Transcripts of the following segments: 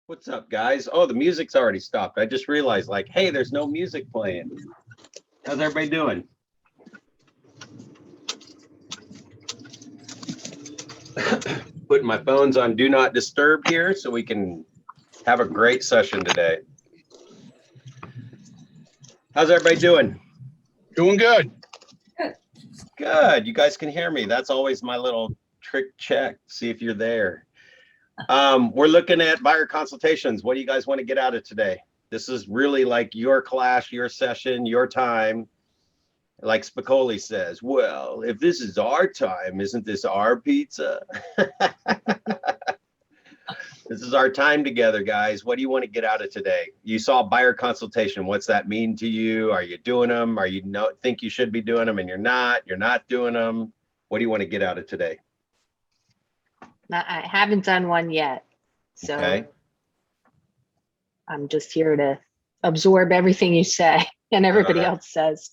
What's up, guys? Oh, the music's already stopped. I just realized, like, hey, there's no music playing. How's everybody doing? Putting my phones on Do Not Disturb here so we can have a great session today. How's everybody doing? Doing good. Good. You guys can hear me. That's always my little trick check. See if you're there. We're looking at buyer consultations. What do you guys want to get out of today? This is really like your class, your session, your time. Like Spicoli says, well, if this is our time, isn't this our pizza? This is our time together, guys. What do you want to get out of today? You saw buyer consultation. What's that mean to you? Are you doing them? Are you think you should be doing them and you're not doing them? What do you want to get out of today? I haven't done one yet, so okay. I'm just here to absorb everything you say and everybody else says.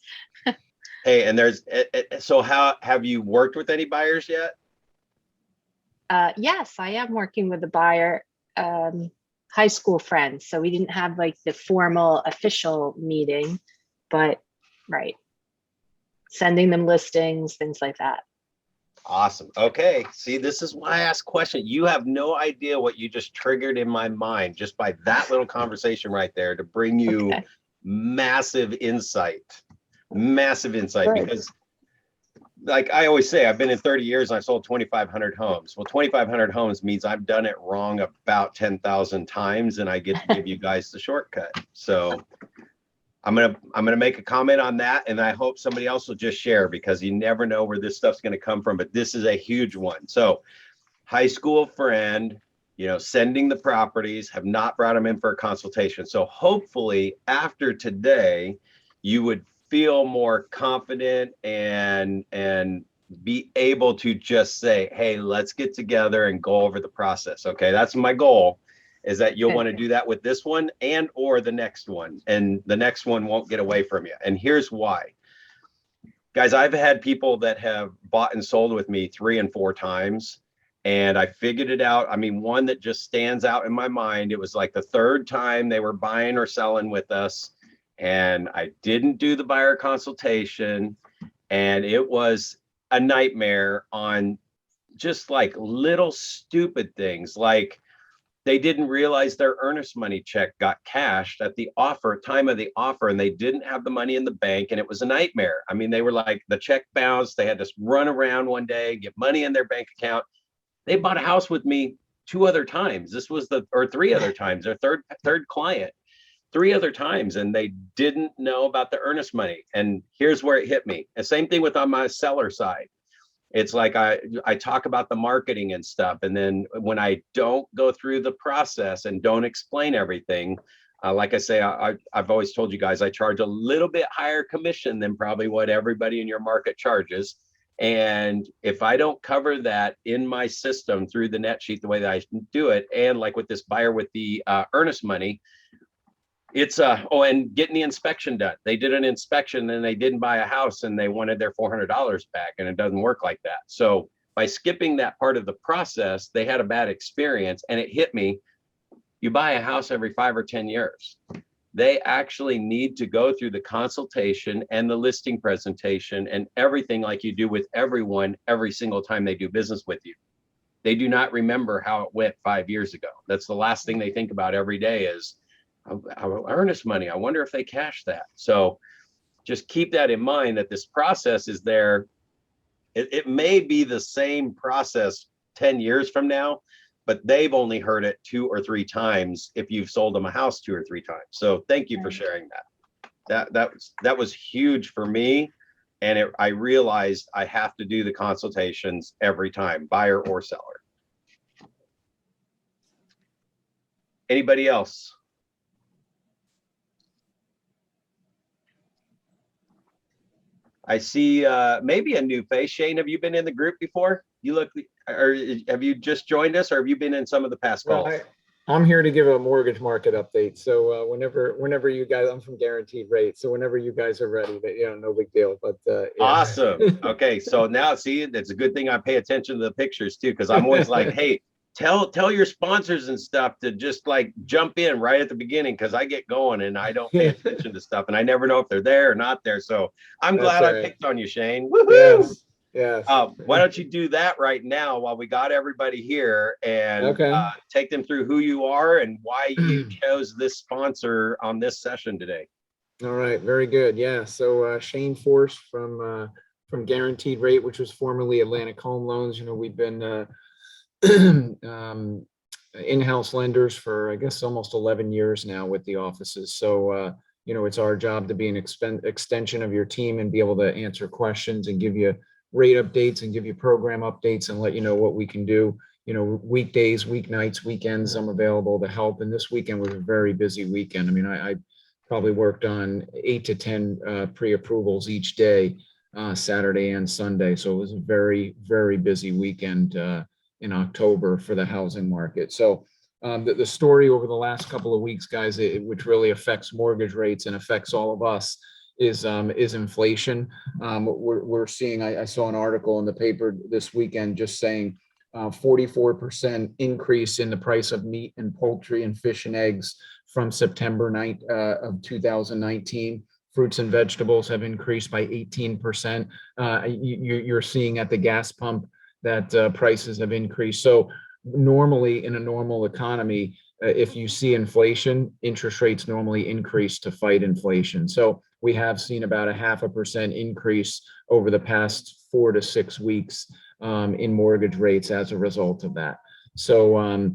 Hey, and so how have you worked with any buyers yet? Yes, I am working with a buyer, high school friend. So we didn't have like the formal official meeting, but right. Sending them listings, things like that. Awesome. Okay. See, this is why I ask questions. You have no idea what you just triggered in my mind just by that little conversation right there to bring you massive insight. Massive insight. Right. Because like I always say, I've been in 30 years and I sold 2,500 homes. Well, 2,500 homes means I've done it wrong about 10,000 times and I get to give you guys the shortcut. So I'm gonna make a comment on that, and I hope somebody else will just share because you never know where this stuff's gonna come from. But this is a huge one. So, high school friend, sending the properties, have not brought them in for a consultation. So hopefully after today, you would feel more confident and be able to just say, hey, let's get together and go over the process. Okay, that's my goal. Is that you'll want to do that with this one and or the next one, and the next one won't get away from you. And here's why. Guys, I've had people that have bought and sold with me 3 and 4 times, and I figured it out. I mean, one that just stands out in my mind, it was like the 3rd time they were buying or selling with us, and I didn't do the buyer consultation, and it was a nightmare on just like little stupid things like they didn't realize their earnest money check got cashed at the time of the offer, and they didn't have the money in the bank, and it was a nightmare. I mean, they were like, the check bounced. They had to run around one day, get money in their bank account. They bought a house with me 2 other times. This was 3 other times, their third client, 3 other times, and they didn't know about the earnest money. And here's where it hit me. The same thing with on my seller side. It's like I talk about the marketing and stuff, and then when I don't go through the process and don't explain everything, like I say, I've always told you guys I charge a little bit higher commission than probably what everybody in your market charges. And if I don't cover that in my system through the net sheet the way that I do it, and like with this buyer with the earnest money, it's and getting the inspection done. They did an inspection and they didn't buy a house and they wanted their $400 back, and it doesn't work like that. So by skipping that part of the process, they had a bad experience, and it hit me. You buy a house every 5 or 10 years. They actually need to go through the consultation and the listing presentation and everything like you do with everyone every single time they do business with you. They do not remember how it went 5 years ago. That's the last thing they think about every day is earnest money. I wonder if they cash that. So just keep that in mind, that this process is there. It may be the same process 10 years from now, but they've only heard it 2 or 3 times if you've sold them a house 2 or 3 times. So thank you for sharing that. That was huge for me. And I realized I have to do the consultations every time, buyer or seller. Anybody else? I see maybe a new face. Shane, have you been in the group before? You look, or have you just joined us, or have you been in some of the past calls? Well, I'm here to give a mortgage market update. So whenever you guys, I'm from Guaranteed Rate. So whenever you guys are ready, no big deal. But yeah. Awesome. Okay, so now see, it's a good thing I pay attention to the pictures too, because I'm always like, hey, tell your sponsors and stuff to just like jump in right at the beginning, because I get going and I don't pay attention to stuff and I never know if they're there or not there. So I'm That's glad all I right. picked on you, Shane. Woohoo! Yes, yes. Why don't you do that right now while we got everybody here, and Okay. take them through who you are and why you chose this sponsor on this session today. All right, very good. Yeah, so Shane Force from Guaranteed Rate, which was formerly Atlantic Home Loans. You know, we've been in-house lenders for, I guess, almost 11 years now with the offices. So, you know, it's our job to be an extension of your team and be able to answer questions and give you rate updates and give you program updates and let you know what we can do. You know, weekdays, weeknights, weekends, I'm available to help. And this weekend was a very busy weekend. I mean, I probably worked on 8 to 10 pre-approvals each day, Saturday and Sunday. So it was a very, very busy weekend in October for the housing market. So the story over the last couple of weeks, guys, which really affects mortgage rates and affects all of us, is inflation. We're seeing, I saw an article in the paper this weekend just saying 44% increase in the price of meat and poultry and fish and eggs from September 9th of 2019. Fruits and vegetables have increased by 18%. You're seeing at the gas pump that prices have increased. So normally in a normal economy, if you see inflation, interest rates normally increase to fight inflation. So we have seen about a 0.5% increase over the past 4 to 6 weeks in mortgage rates as a result of that. So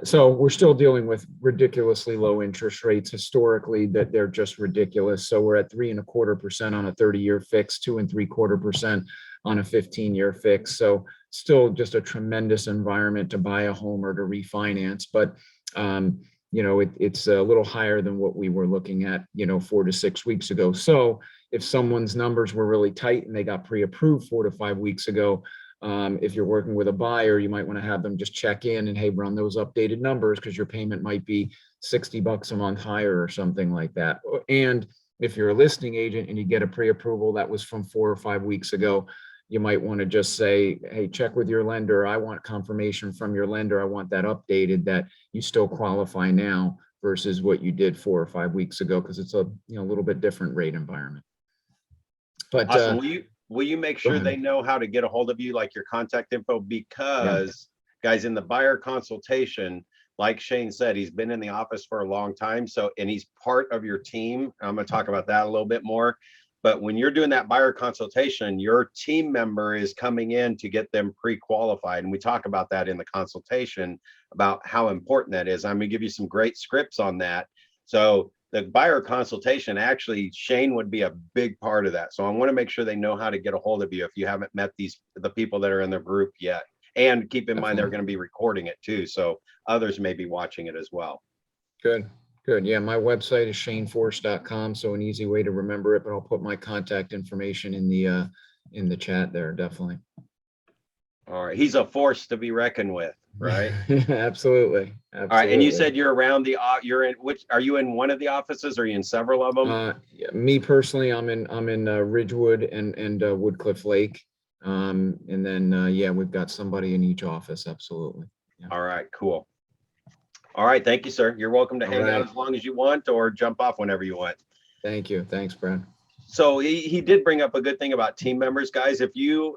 so we're still dealing with ridiculously low interest rates historically, that they're just ridiculous. So we're at 3.25% on a 30-year fix, 2.75% on a 15-year fix. So still just a tremendous environment to buy a home or to refinance. But you know, it's a little higher than what we were looking at, you know, 4 to 6 weeks ago. So if someone's numbers were really tight and they got pre-approved 4 to 5 weeks ago, if you're working with a buyer, you might want to have them just check in and, hey, run those updated numbers, because your payment might be $60 a month higher or something like that. And if you're a listing agent and you get a pre-approval that was from 4 or 5 weeks ago, you might want to just say, hey, check with your lender. I want confirmation from your lender. I want that updated that you still qualify now versus what you did 4 or 5 weeks ago, because it's a little bit different rate environment. But awesome. Will you make sure ahead. they know how to get a hold of you, like your contact info? Because guys, in the buyer consultation, like Shane said, he's been in the office for a long time. So, and he's part of your team. I'm going to talk about that a little bit more. But when you're doing that buyer consultation, your team member is coming in to get them pre-qualified. And we talk about that in the consultation about how important that is. I'm going to give you some great scripts on that. So the buyer consultation, actually, Shane would be a big part of that. So I want to make sure they know how to get a hold of you if you haven't met the people that are in the group yet. And keep in mind, they're going to be recording it too. So others may be watching it as well. Good. Good. Yeah, my website is shaneforce.com. So an easy way to remember it, but I'll put my contact information in the chat there, definitely. All right. He's a force to be reckoned with, right? Absolutely. All right. And you said you're around you're in which, are you in one of the offices or are you in several of them? Yeah, me personally, I'm in Ridgewood and Woodcliff Lake. And then yeah, we've got somebody in each office. Absolutely. Yeah. All right, cool. All right. Thank you, sir. You're welcome to hang out as long as you want or jump off whenever you want. Thank you. Thanks, Brad. So he did bring up a good thing about team members, guys. If you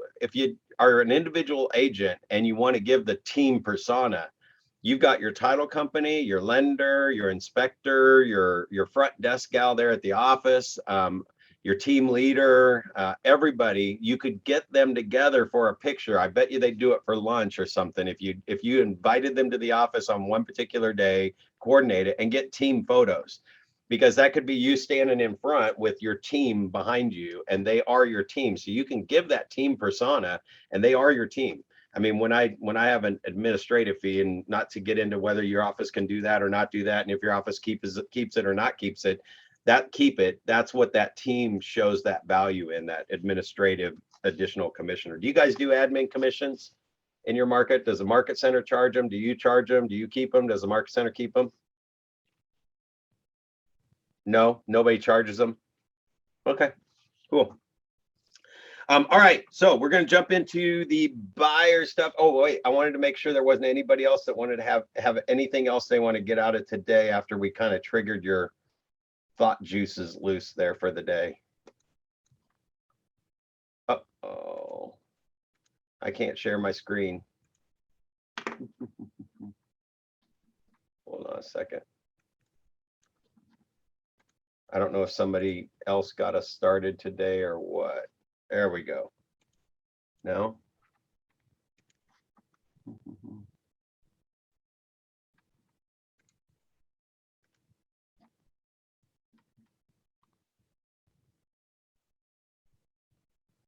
are an individual agent and you want to give the team persona, you've got your title company, your lender, your inspector, your front desk gal there at the office, your team leader, everybody. You could get them together for a picture. I bet you they'd do it for lunch or something if you invited them to the office on one particular day, coordinate it, and get team photos. Because that could be you standing in front with your team behind you, and they are your team. So you can give that team persona, and they are your team. I mean, when I have an administrative fee, and not to get into whether your office can do that or not do that, and if your office keeps it or not keeps it, that's what that team shows that value in, that administrative additional commissioner. Do you guys do admin commissions in your market? Does the market center charge them? Do you charge them? Do you keep them? Does the market center keep them? No, nobody charges them. Okay, cool. All right, so we're going to jump into the buyer stuff. Oh, wait, I wanted to make sure there wasn't anybody else that wanted to have anything else they want to get out of today after we kind of triggered your thought juices loose there for the day. Uh-oh, I can't share my screen. Hold on a second. I don't know if somebody else got us started today or what. There we go. No?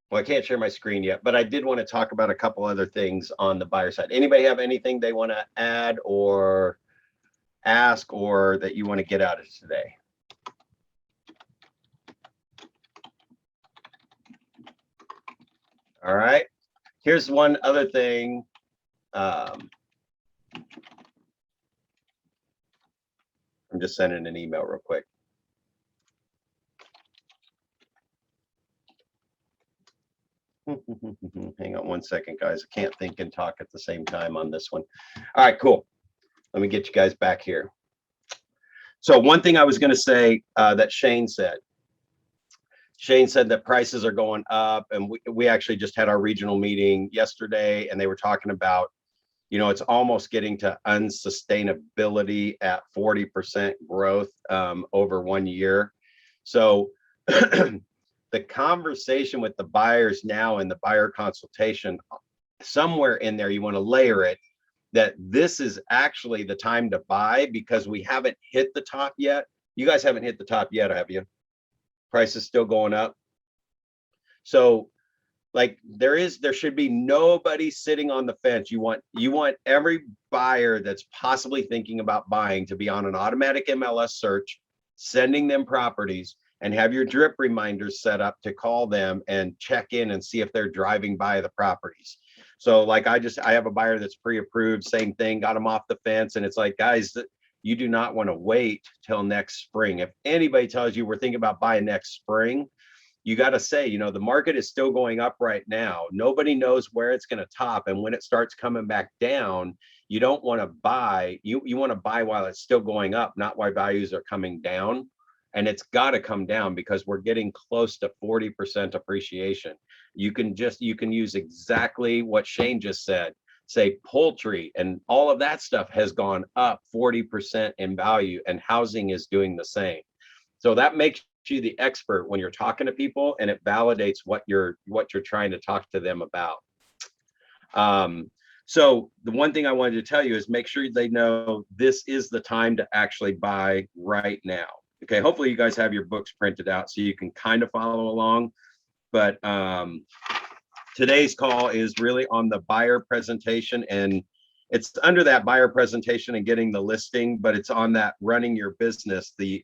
Well, I can't share my screen yet, but I did want to talk about a couple other things on the buyer side. Anybody have anything they want to add or ask or that you want to get out of today? All right. Here's one other thing. I'm just sending an email real quick. Hang on one second, guys. I can't think and talk at the same time on this one. All right, cool. Let me get you guys back here. So one thing I was going to say that Shane said that prices are going up, and we actually just had our regional meeting yesterday, and they were talking about, you know, it's almost getting to unsustainability at 40% growth over 1 year. So the conversation with the buyers now in the buyer consultation, somewhere in there, you want to layer it that this is actually the time to buy because we haven't hit the top yet. You guys haven't hit the top yet, have you? Price is still going up. So like there should be nobody sitting on the fence. You want every buyer that's possibly thinking about buying to be on an automatic MLS search, sending them properties, and have your drip reminders set up to call them and check in and see if they're driving by the properties. So like I have a buyer that's pre-approved, same thing, got them off the fence. And it's like, guys, you do not want to wait till next spring. If anybody tells you we're thinking about buying next spring, you got to say, you know, the market is still going up right now. Nobody knows where it's going to top. And when it starts coming back down, you don't want to buy. You want to buy while it's still going up, not while values are coming down. And it's got to come down because we're getting close to 40% appreciation. You can use exactly what Shane just said. Say poultry and all of that stuff has gone up 40% in value, and housing is doing the same. So that makes you the expert when you're talking to people, and it validates what you're trying to talk to them about. So the one thing I wanted to tell you is make sure they know this is the time to actually buy right now. Okay, hopefully you guys have your books printed out so you can kind of follow along. But today's call is really on the buyer presentation, and it's under that buyer presentation and getting the listing, but it's on that running your business, the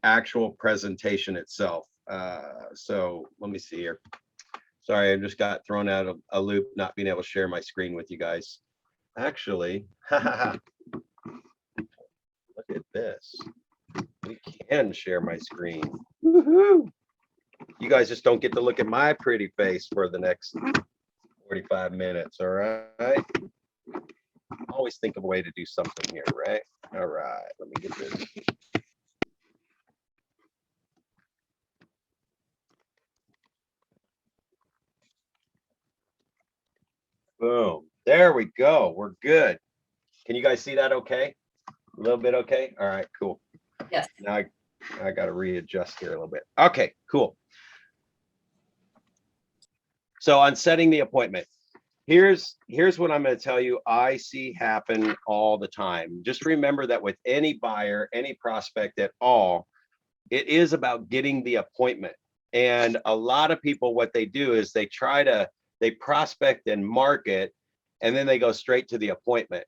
actual presentation itself. So let me see here. Sorry, I just got thrown out of a loop not being able to share my screen with you guys. Actually, look at this. We can share my screen. Woohoo! You guys just don't get to look at my pretty face for the next 45 minutes, all right? Always think of a way to do something here, right? All right, let me get this. Boom. There we go. We're good. Can you guys see that okay? A little bit okay? All right, cool. Yes. Now I got to readjust here a little bit. Okay, cool. So on setting the appointment, here's what I'm going to tell you I see happen all the time. Just remember that with any buyer, any prospect at all, it is about getting the appointment. And a lot of people, what they do is they prospect and market, and then they go straight to the appointment.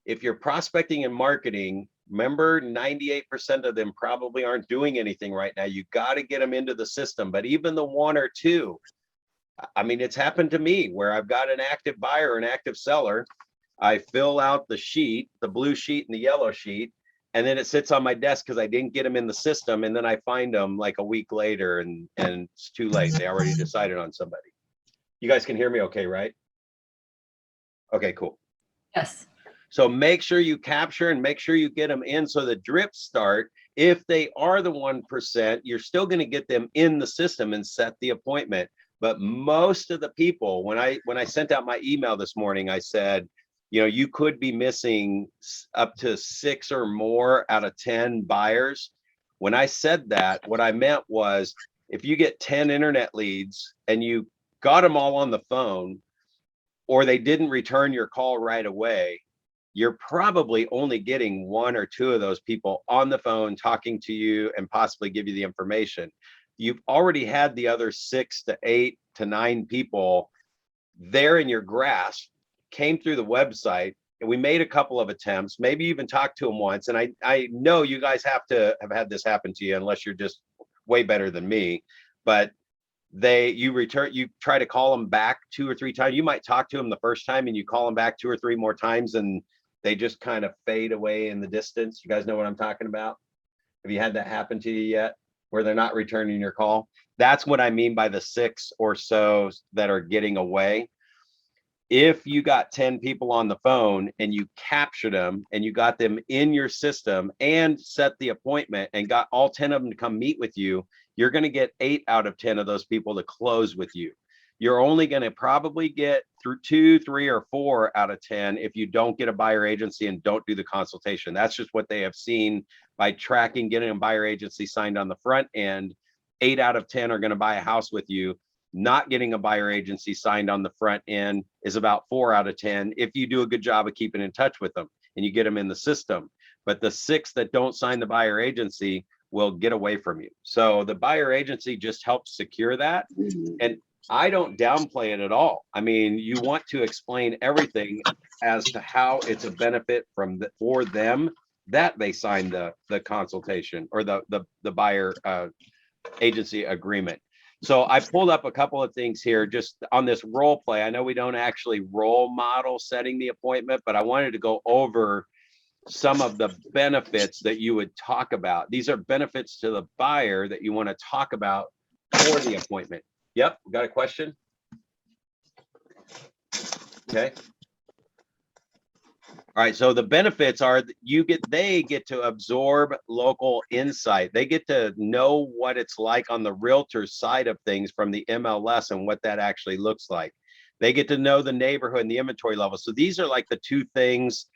If you're prospecting and marketing, remember 98% of them probably aren't doing anything right now. You got to get them into the system. But even the one or two, I mean, it's happened to me where I've got an active buyer, an active seller. I fill out the sheet, the blue sheet and the yellow sheet, and then it sits on my desk because I didn't get them in the system, and then I find them like a week later, and it's too late. They already decided on somebody. You guys can hear me okay, right? Okay, cool. Yes. So make sure you capture and make sure you get them in so the drips start. If they are the 1%, you're still going to get them in the system and set the appointment. But most of the people, when I sent out my email this morning, I said, you know, you could be missing up to 6 or more out of 10 buyers. When I said that, what I meant was if you get 10 internet leads and you got them all on the phone, or they didn't return your call right away, you're probably only getting 1 or 2 of those people on the phone talking to you and possibly give you the information. You've already had the other 6 to 8 to 9 people there in your grasp, came through the website, and we made a couple of attempts, maybe even talked to them once. And I know you guys have to have had this happen to you unless you're just way better than me, but you try to call them back 2 or 3 times. You might talk to them the first time and you call them back 2 or 3 more times and they just kind of fade away in the distance. You guys know what I'm talking about? Have you had that happen to you yet, where they're not returning your call? That's what I mean by the 6 or so that are getting away. If you got 10 people on the phone and you captured them and you got them in your system and set the appointment and got all 10 of them to come meet with you, you're going to get 8 out of 10 of those people to close with you. You're only going to probably get through 2, 3, or 4 out of 10 if you don't get a buyer agency and don't do the consultation. That's just what they have seen by tracking, getting a buyer agency signed on the front end. 8 out of 10 are going to buy a house with you. Not getting a buyer agency signed on the front end is about 4 out of 10 if you do a good job of keeping in touch with them and you get them in the system. But the 6 that don't sign the buyer agency will get away from you. So the buyer agency just helps secure that. And I don't downplay it at all. I mean, you want to explain everything as to how it's a benefit for them that they sign the consultation or the buyer agency agreement. So I pulled up a couple of things here just on this role play. I know we don't actually role model setting the appointment, but I wanted to go over some of the benefits that you would talk about. These are benefits to the buyer that you want to talk about for the appointment. Yep, got a question? Okay. All right, so the benefits are they get to absorb local insight. They get to know what it's like on the realtor side of things from the MLS and what that actually looks like. They get to know the neighborhood and the inventory level. So these are like the 2 things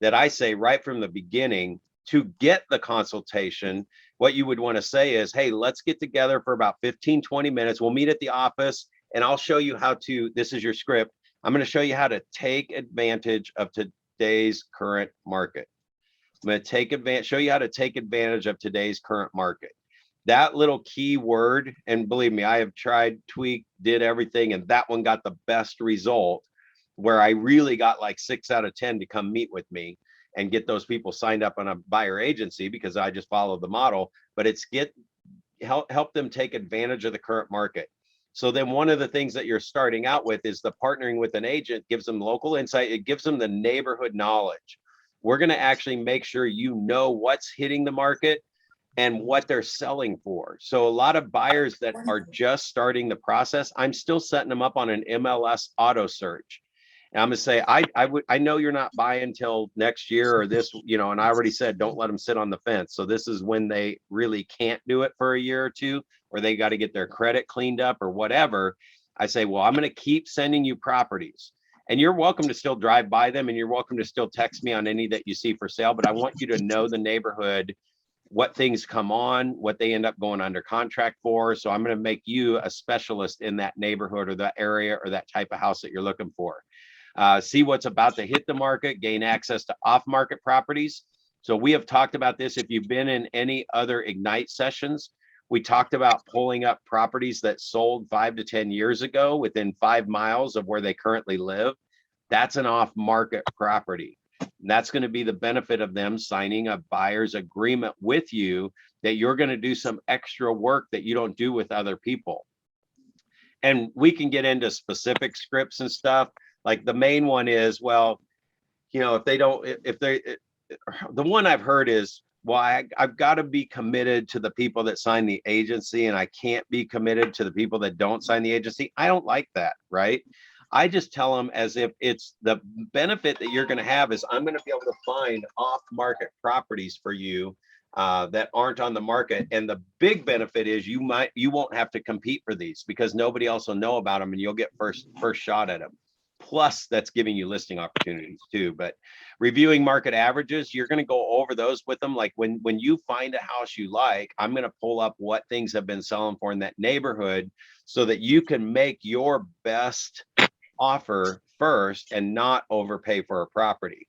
that I say right from the beginning. To get the consultation, what you would want to say is, hey, let's get together for about 15, 20 minutes. We'll meet at the office and I'll show you how to, this is your script. I'm going to show you how to take advantage of today's current market. I'm going to show you how to take advantage of today's current market. That little key word, and believe me, I have tried, tweaked, did everything, and that one got the best result, where I really got like 6 out of 10 to come meet with me and get those people signed up on a buyer agency because I just followed the model. But it's help them take advantage of the current market. So then one of the things that you're starting out with is the partnering with an agent gives them local insight. It gives them the neighborhood knowledge. We're going to actually make sure you know what's hitting the market and what they're selling for. So a lot of buyers that are just starting the process, I'm still setting them up on an MLS auto search. And I'm gonna say, I know you're not buying till next year or this, you know, and I already said, don't let them sit on the fence. So this is when they really can't do it for a year or 2, or they got to get their credit cleaned up or whatever. I say, well, I'm going to keep sending you properties and you're welcome to still drive by them and you're welcome to still text me on any that you see for sale. But I want you to know the neighborhood, what things come on, what they end up going under contract for. So I'm going to make you a specialist in that neighborhood or that area or that type of house that you're looking for. See what's about to hit the market, gain access to off-market properties. So we have talked about this. If you've been in any other Ignite sessions, we talked about pulling up properties that sold 5 to 10 years ago within 5 miles of where they currently live. That's an off-market property. And that's going to be the benefit of them signing a buyer's agreement with you, that you're going to do some extra work that you don't do with other people. And we can get into specific scripts and stuff. Like the main one is, well, you know, if the one I've heard is, well, I've got to be committed to the people that sign the agency, and I can't be committed to the people that don't sign the agency. I don't like that, right? I just tell them as if it's the benefit that you're going to have is I'm going to be able to find off-market properties for you that aren't on the market. And the big benefit is you won't have to compete for these because nobody else will know about them, and you'll get first shot at them. Plus, that's giving you listing opportunities too. But reviewing market averages, you're going to go over those with them. Like when you find a house you like, I'm going to pull up what things have been selling for in that neighborhood so that you can make your best offer first and not overpay for a property.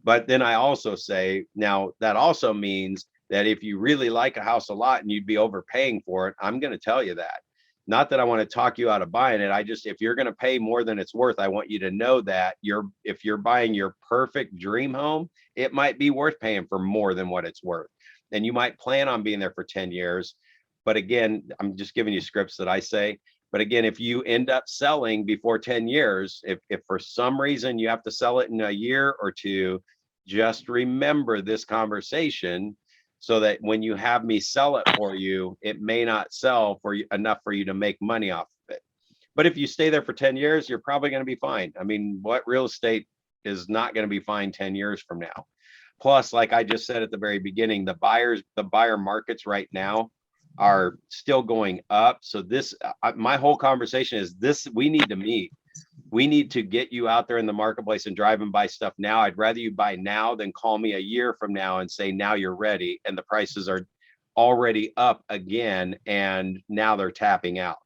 But then I also say, now that also means that if you really like a house a lot and you'd be overpaying for it, I'm going to tell you that. Not that I want to talk you out of buying it. I just, if you're going to pay more than it's worth, I want you to know that if you're buying your perfect dream home, it might be worth paying for more than what it's worth. And you might plan on being there for 10 years. But again, I'm just giving you scripts that I say. But again, if you end up selling before 10 years, if for some reason you have to sell it in a year or two, just remember this conversation so that when you have me sell it for you, it may not sell for you enough for you to make money off of it. But if you stay there for 10 years, you're probably going to be fine. I mean, what real estate is not going to be fine 10 years from now? Plus, like I just said at the very beginning, the buyer markets right now are still going up. So this, my whole conversation is this, we need to meet. We need to get you out there in the marketplace and drive and buy stuff now. I'd rather you buy now than call me a year from now and say, now you're ready. And the prices are already up again. And now they're tapping out.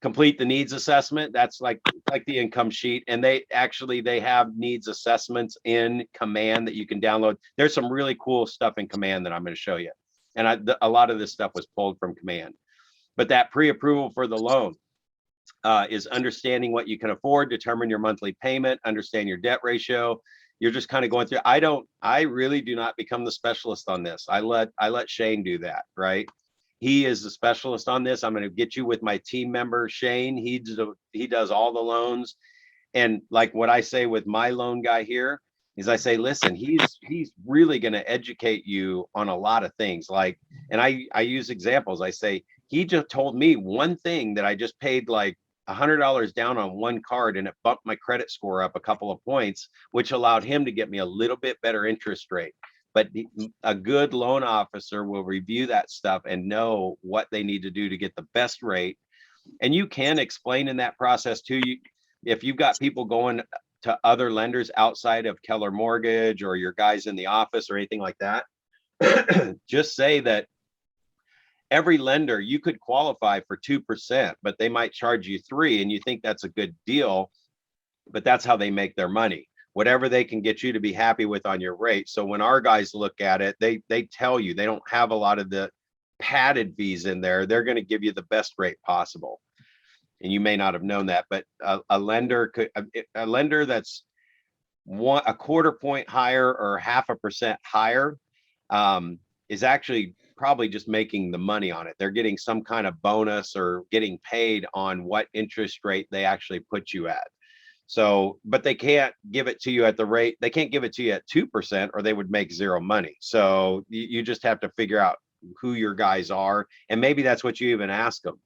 Complete the needs assessment. That's like the income sheet. And they have needs assessments in Command that you can download. There's some really cool stuff in Command that I'm going to show you. And a lot of this stuff was pulled from Command. But that pre-approval for the loan, is understanding what you can afford, determine your monthly payment, understand your debt ratio. You're just kind of going through. I really do not become the specialist on this. I let Shane do that, right? He is the specialist on this. I'm going to get you with my team member, Shane. He does all the loans. And like what I say with my loan guy here is I say, listen, he's really going to educate you on a lot of things. Like, and I use examples. I say, he just told me one thing that I just paid like $100 down on one card, and it bumped my credit score up a couple of points, which allowed him to get me a little bit better interest rate. But a good loan officer will review that stuff and know what they need to do to get the best rate. And you can explain in that process too. If you've got people going to other lenders outside of Keller Mortgage or your guys in the office or anything like that, just say that every lender, you could qualify for 2%, but they might charge you 3%, and you think that's a good deal, but that's how they make their money. Whatever they can get you to be happy with on your rate. So when our guys look at it, they tell you they don't have a lot of the padded fees in there. They're going to give you the best rate possible. And you may not have known that, but a lender that's a quarter point higher or 0.5% higher is actually probably just making the money on it. They're getting some kind of bonus or getting paid on what interest rate they actually put you at. So, but they can't give it to you at the rate. They can't give it to you at 2% or they would make zero money. So you just have to figure out who your guys are. And maybe that's what you even ask them.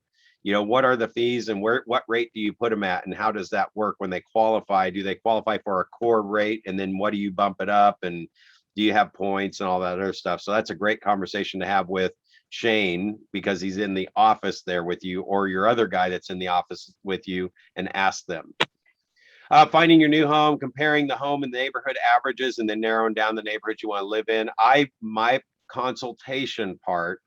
You know, what are the fees and what rate do you put them at? And how does that work when they qualify? Do they qualify for a core rate? And then what do you bump it up? And do you have points and all that other stuff? So that's a great conversation to have with Shane, because he's in the office there with you, or your other guy that's in the office with you, and ask them. Finding your new home, comparing the home and neighborhood averages, and then narrowing down the neighborhood you want to live in. My consultation part,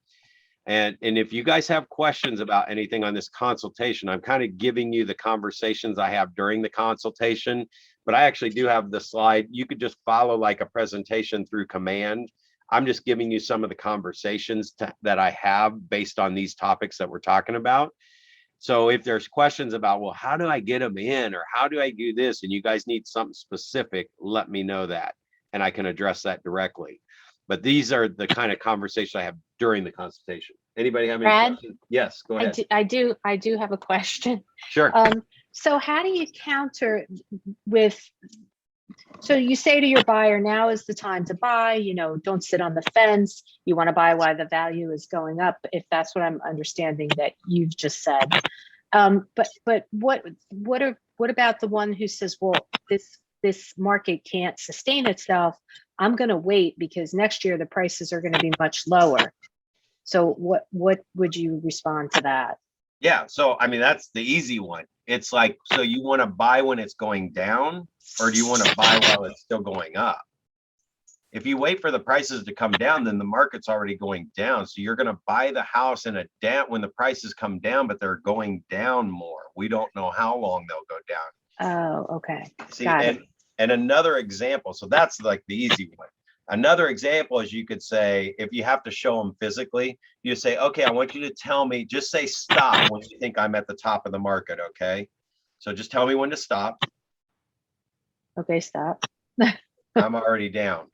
and if you guys have questions about anything on this consultation, I'm kind of giving you the conversations I have during the consultation, but I actually do have the slide. You could just follow like a presentation through Command. I'm just giving you some of the conversations that I have based on these topics that we're talking about. So if there's questions about, well, how do I get them in, or how do I do this, and you guys need something specific, let me know that, and I can address that directly. But these are the kind of conversation I have during the consultation. Anybody have any Brad? questions? Yes, go ahead. I do have a question. Sure. So how do you counter with So you say to your buyer, now is the time to buy, don't sit on the fence. You want to buy while the value is going up, if that's what I'm understanding that you've just said. But what about the one who says, well, this market can't sustain itself. I'm going to wait because next year the prices are going to be much lower. So what would you respond to that? Yeah, so I mean, that's the easy one. It's like, so you want to buy when it's going down, or do you want to buy while it's still going up? If you wait for the prices to come down, then the market's already going down. So you're going to buy the house in a down when the prices come down, but they're going down more. We don't know how long they'll go down. Oh, okay. See, Got it. and another example, so that's like the easy one. Another example is you could say, if you have to show them physically, you say, okay, I want you to tell me, just say stop when you think I'm at the top of the market, okay? So just tell me when to stop. Okay, stop. I'm already down.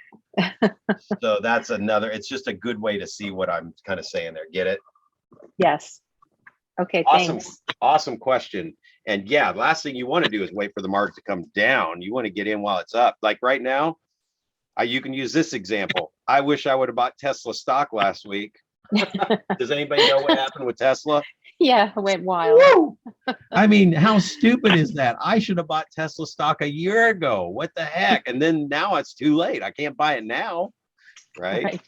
So that's another, it's just a good way to see what I'm kind of saying there. Get it? Yes. Okay, Awesome. thanks. Awesome question. And yeah, the last thing you want to do is wait for the market to come down. You want to get in while it's up. Like right now, you can use this example. I wish I would have bought Tesla stock last week. Does anybody know what happened with Tesla? Yeah, it went wild. Woo! I mean, how stupid is that? I should have bought Tesla stock a year ago. What the heck? And then now it's too late. I can't buy it now. Right.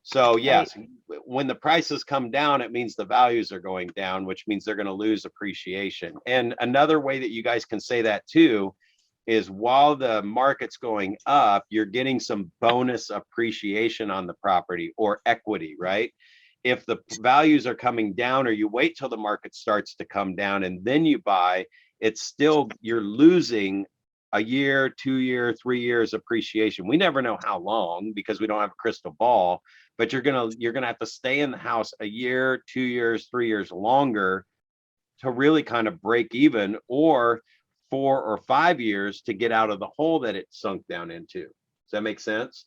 So yes, when the prices come down, it means the values are going down, which means they're going to lose appreciation. And another way that you guys can say that too is while the market's going up, you're getting some bonus appreciation on the property or equity, right? If the values are coming down, or you wait till the market starts to come down and then you buy, it's still, you're losing a year, 2 year, 3 years appreciation. We never know how long because we don't have a crystal ball, but you're gonna have to stay in the house a year, 2 years, 3 years longer to really kind of break even, or 4 or 5 years to get out of the hole that it sunk down into. Does that make sense?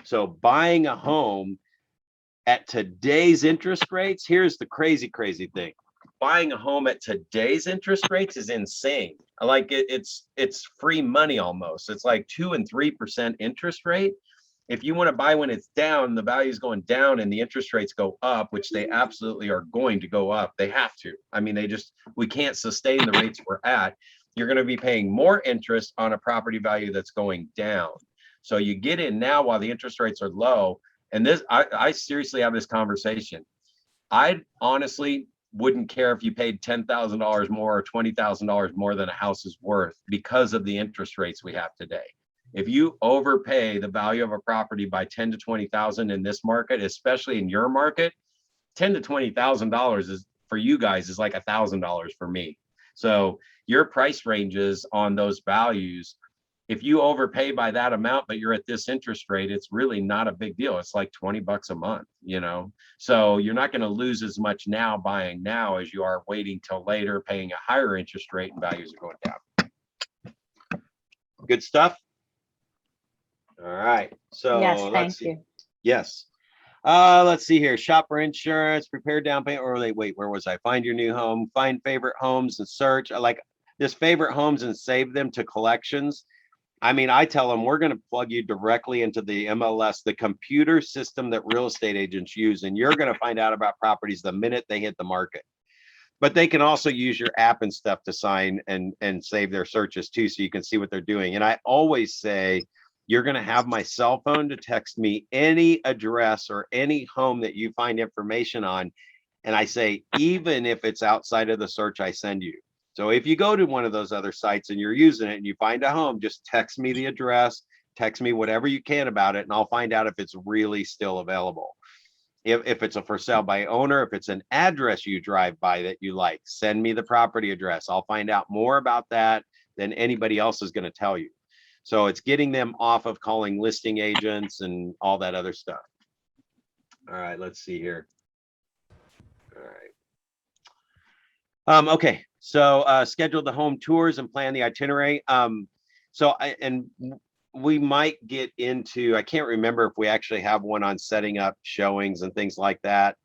So buying a home at today's interest rates, here's the crazy thing. Buying a home at today's interest rates is insane. Like it's free money almost. It's like 2 and 3% interest rate. If you want to buy when it's down, the value is going down and the interest rates go up, which they absolutely are going to go up. They have to. I mean, we can't sustain the rates we're at. You're going to be paying more interest on a property value that's going down. So you get in now while the interest rates are low. And this, I seriously have this conversation. I honestly wouldn't care if you paid $10,000 more or $20,000 more than a house is worth because of the interest rates we have today. If you overpay the value of a property by 10 to 20,000 in this market, especially in your market, 10 to $20,000 is for you guys is like $1,000 for me. So your price ranges on those values, if you overpay by that amount, but you're at this interest rate, it's really not a big deal. It's like 20 bucks a month, So you're not going to lose as much now buying now as you are waiting till later, paying a higher interest rate and values are going down. Good stuff. All right. So yes, let's thank you. Yes. Let's see here. Shop for insurance, prepare down payment, or wait, where was I? Find your new home, find favorite homes and search. I like this favorite homes and save them to collections. I mean, I tell them we're going to plug you directly into the MLS, the computer system that real estate agents use, and you're going to find out about properties the minute they hit the market. But they can also use your app and stuff to sign and save their searches too, so you can see what they're doing. And I always say, you're going to have my cell phone to text me any address or any home that you find information on. And I say, even if it's outside of the search I send you. So if you go to one of those other sites and you're using it and you find a home, just text me the address, text me whatever you can about it, and I'll find out if it's really still available. If it's a for sale by owner, if it's an address you drive by that you like, send me the property address. I'll find out more about that than anybody else is going to tell you. So it's getting them off of calling listing agents and all that other stuff. All right, let's see here. All right. Okay, so schedule the home tours and plan the itinerary. We might get into, I can't remember if we actually have one on setting up showings and things like that.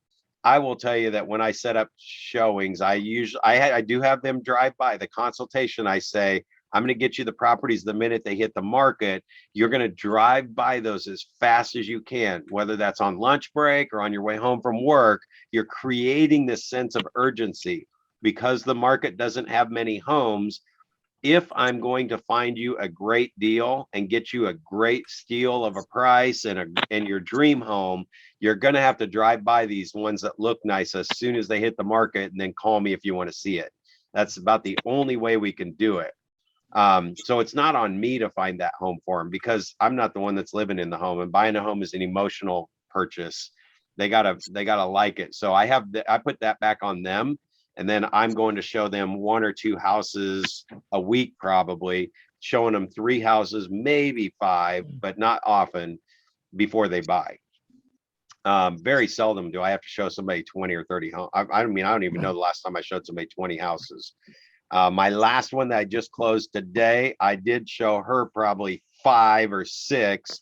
I will tell you that when I set up showings, I do have them drive by the consultation. I say, I'm going to get you the properties the minute they hit the market. You're going to drive by those as fast as you can, whether that's on lunch break or on your way home from work. You're creating this sense of urgency because the market doesn't have many homes. If I'm going to find you a great deal and get you a great steal of a price and your dream home, you're going to have to drive by these ones that look nice as soon as they hit the market, and then call me if you want to see it. That's about the only way we can do it. So it's not on me to find that home for them, because I'm not the one that's living in the home, and buying a home is an emotional purchase. They gotta like it. So I put that back on them. And then I'm going to show them 1 or 2 houses a week, probably showing them 3 houses, maybe 5, but not often, before they buy. Very seldom do I have to show somebody 20 or 30 homes. I mean, I don't even know the last time I showed somebody 20 houses. My last one that I just closed today, I did show her probably 5 or 6,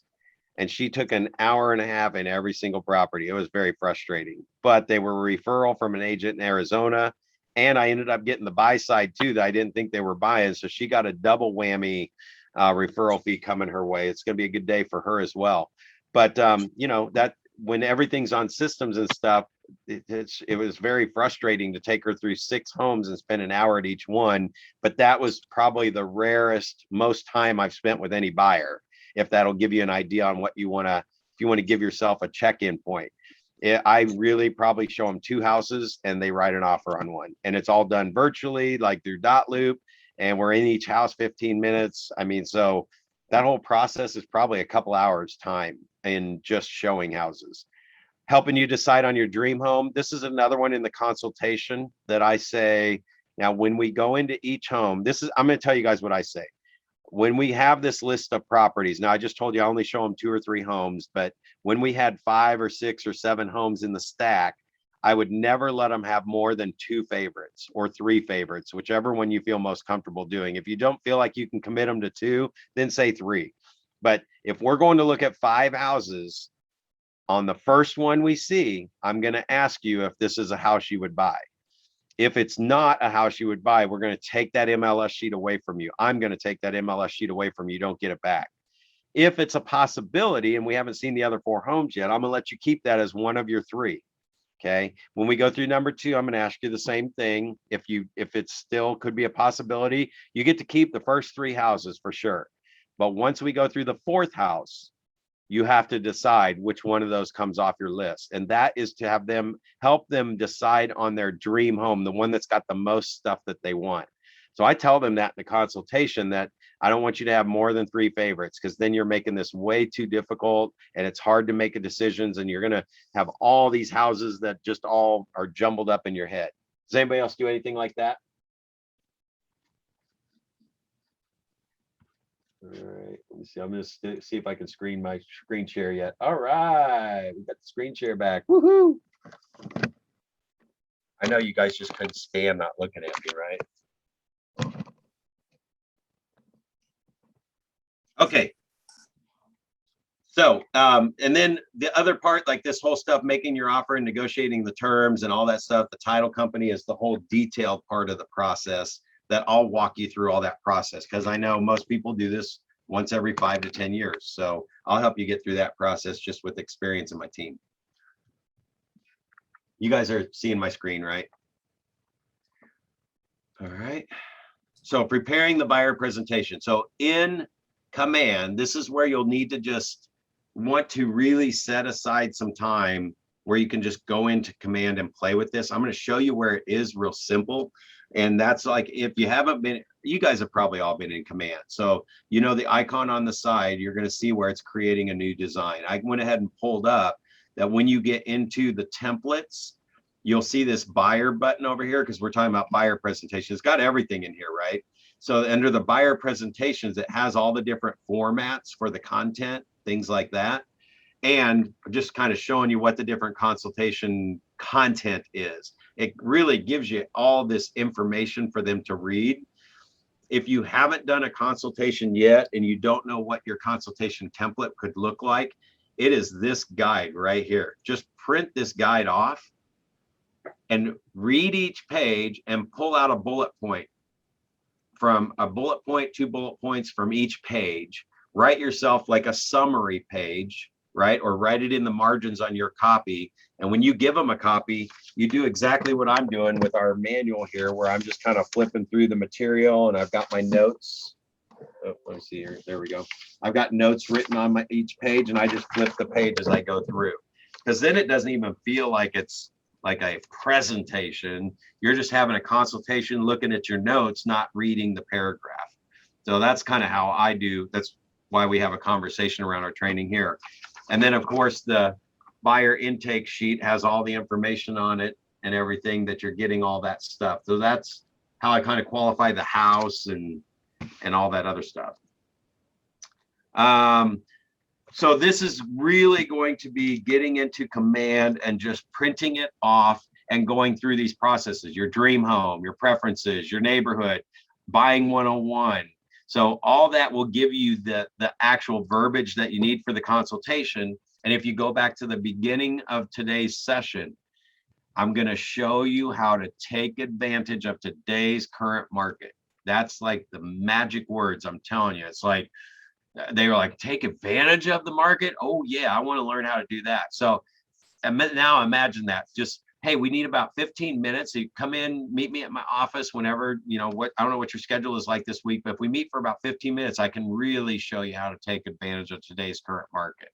and she took an hour and a half in every single property. It was very frustrating, but they were a referral from an agent in Arizona. And I ended up getting the buy side too, that I didn't think they were buying. So she got a double whammy referral fee coming her way. It's going to be a good day for her as well. But, you know, that when everything's on systems and stuff, it was very frustrating to take her through 6 homes and spend an hour at each one. But that was probably the rarest, most time I've spent with any buyer. If that'll give you an idea on what you want to, if you want to give yourself a check-in point. I really probably show them 2 houses and they write an offer on 1, and it's all done virtually, like through dot loop, and we're in each house 15 minutes. I mean, so that whole process is probably a couple hours time in just showing houses. Helping you decide on your dream home. This is another one in the consultation that I say, now when we go into each home, I'm going to tell you guys what I say. When we have this list of properties, now I just told you I only show them 2 or 3 homes, but when we had 5 or 6 or 7 homes in the stack, I would never let them have more than 2 favorites or 3 favorites, whichever one you feel most comfortable doing. If you don't feel like you can commit them to 2, then say 3. But if we're going to look at 5 houses, on the first one we see, I'm going to ask you if this is a house you would buy. If it's not a house you would buy, we're going to take that MLS sheet away from you. I'm going to take that MLS sheet away from you. You don't get it back. If it's a possibility and we haven't seen the other 4 homes yet, I'm going to let you keep that as one of your 3. Okay. When we go through number 2, I'm going to ask you the same thing. If it still could be a possibility, you get to keep the first 3 houses for sure. But once we go through the 4th house, you have to decide which one of those comes off your list. And that is to have them help them decide on their dream home, the one that's got the most stuff that they want. So I tell them that in the consultation, that I don't want you to have more than 3 favorites, because then you're making this way too difficult and it's hard to make decisions, and you're going to have all these houses that just all are jumbled up in your head. Does anybody else do anything like that? All right, let me see. I'm going to see if I can screen my screen share yet. All right, we got the screen share back. Woohoo! I know you guys just couldn't stand not looking at me, right? Okay. So, and then the other part, like this whole stuff, making your offer and negotiating the terms and all that stuff, the title company is the whole detailed part of the process that I'll walk you through all that process, because I know most people do this once every 5 to 10 years. So I'll help you get through that process just with experience in my team. You guys are seeing my screen, right? All right. So preparing the buyer presentation. So in Command, this is where you'll need to just want to really set aside some time where you can just go into Command and play with this. I'm going to show you where it is real simple. And that's like, if you haven't been, you guys have probably all been in Command. So, you know, the icon on the side, you're going to see where it's creating a new design. I went ahead and pulled up that when you get into the templates, you'll see this buyer button over here, because we're talking about buyer presentation. It's got everything in here, right? So under the buyer presentations, it has all the different formats for the content, things like that. And just kind of showing you what the different consultation content is. It really gives you all this information for them to read. If you haven't done a consultation yet and you don't know what your consultation template could look like, it is this guide right here. Just print this guide off and read each page and pull out a bullet point from a bullet point, 2 bullet points from each page. Write yourself like a summary page, right? Or write it in the margins on your copy. And when you give them a copy, you do exactly what I'm doing with our manual here, where I'm just kind of flipping through the material and I've got my notes. Oh, let me see here. There we go. I've got notes written on my each page, and I just flip the page as I go through. Because then it doesn't even feel like it's like a presentation. You're just having a consultation, looking at your notes, not reading the paragraph. So that's kind of how I do. That's why we have a conversation around our training here. And then, of course, the buyer intake sheet has all the information on it and everything that you're getting, all that stuff. So that's how I kind of qualify the house and all that other stuff. So this is really going to be getting into command and just printing it off and going through these processes, your dream home, your preferences, your neighborhood, buying 101. So all that will give you the actual verbiage that you need for the consultation. And if you go back to the beginning of today's session, I'm going to show you how to take advantage of today's current market. That's like the magic words. I'm telling you, it's like, they were like, take advantage of the market. Oh yeah, I want to learn how to do that. So now imagine that. Just, hey, we need about 15 minutes. So you come in, meet me at my office whenever, I don't know what your schedule is like this week, but if we meet for about 15 minutes, I can really show you how to take advantage of today's current market.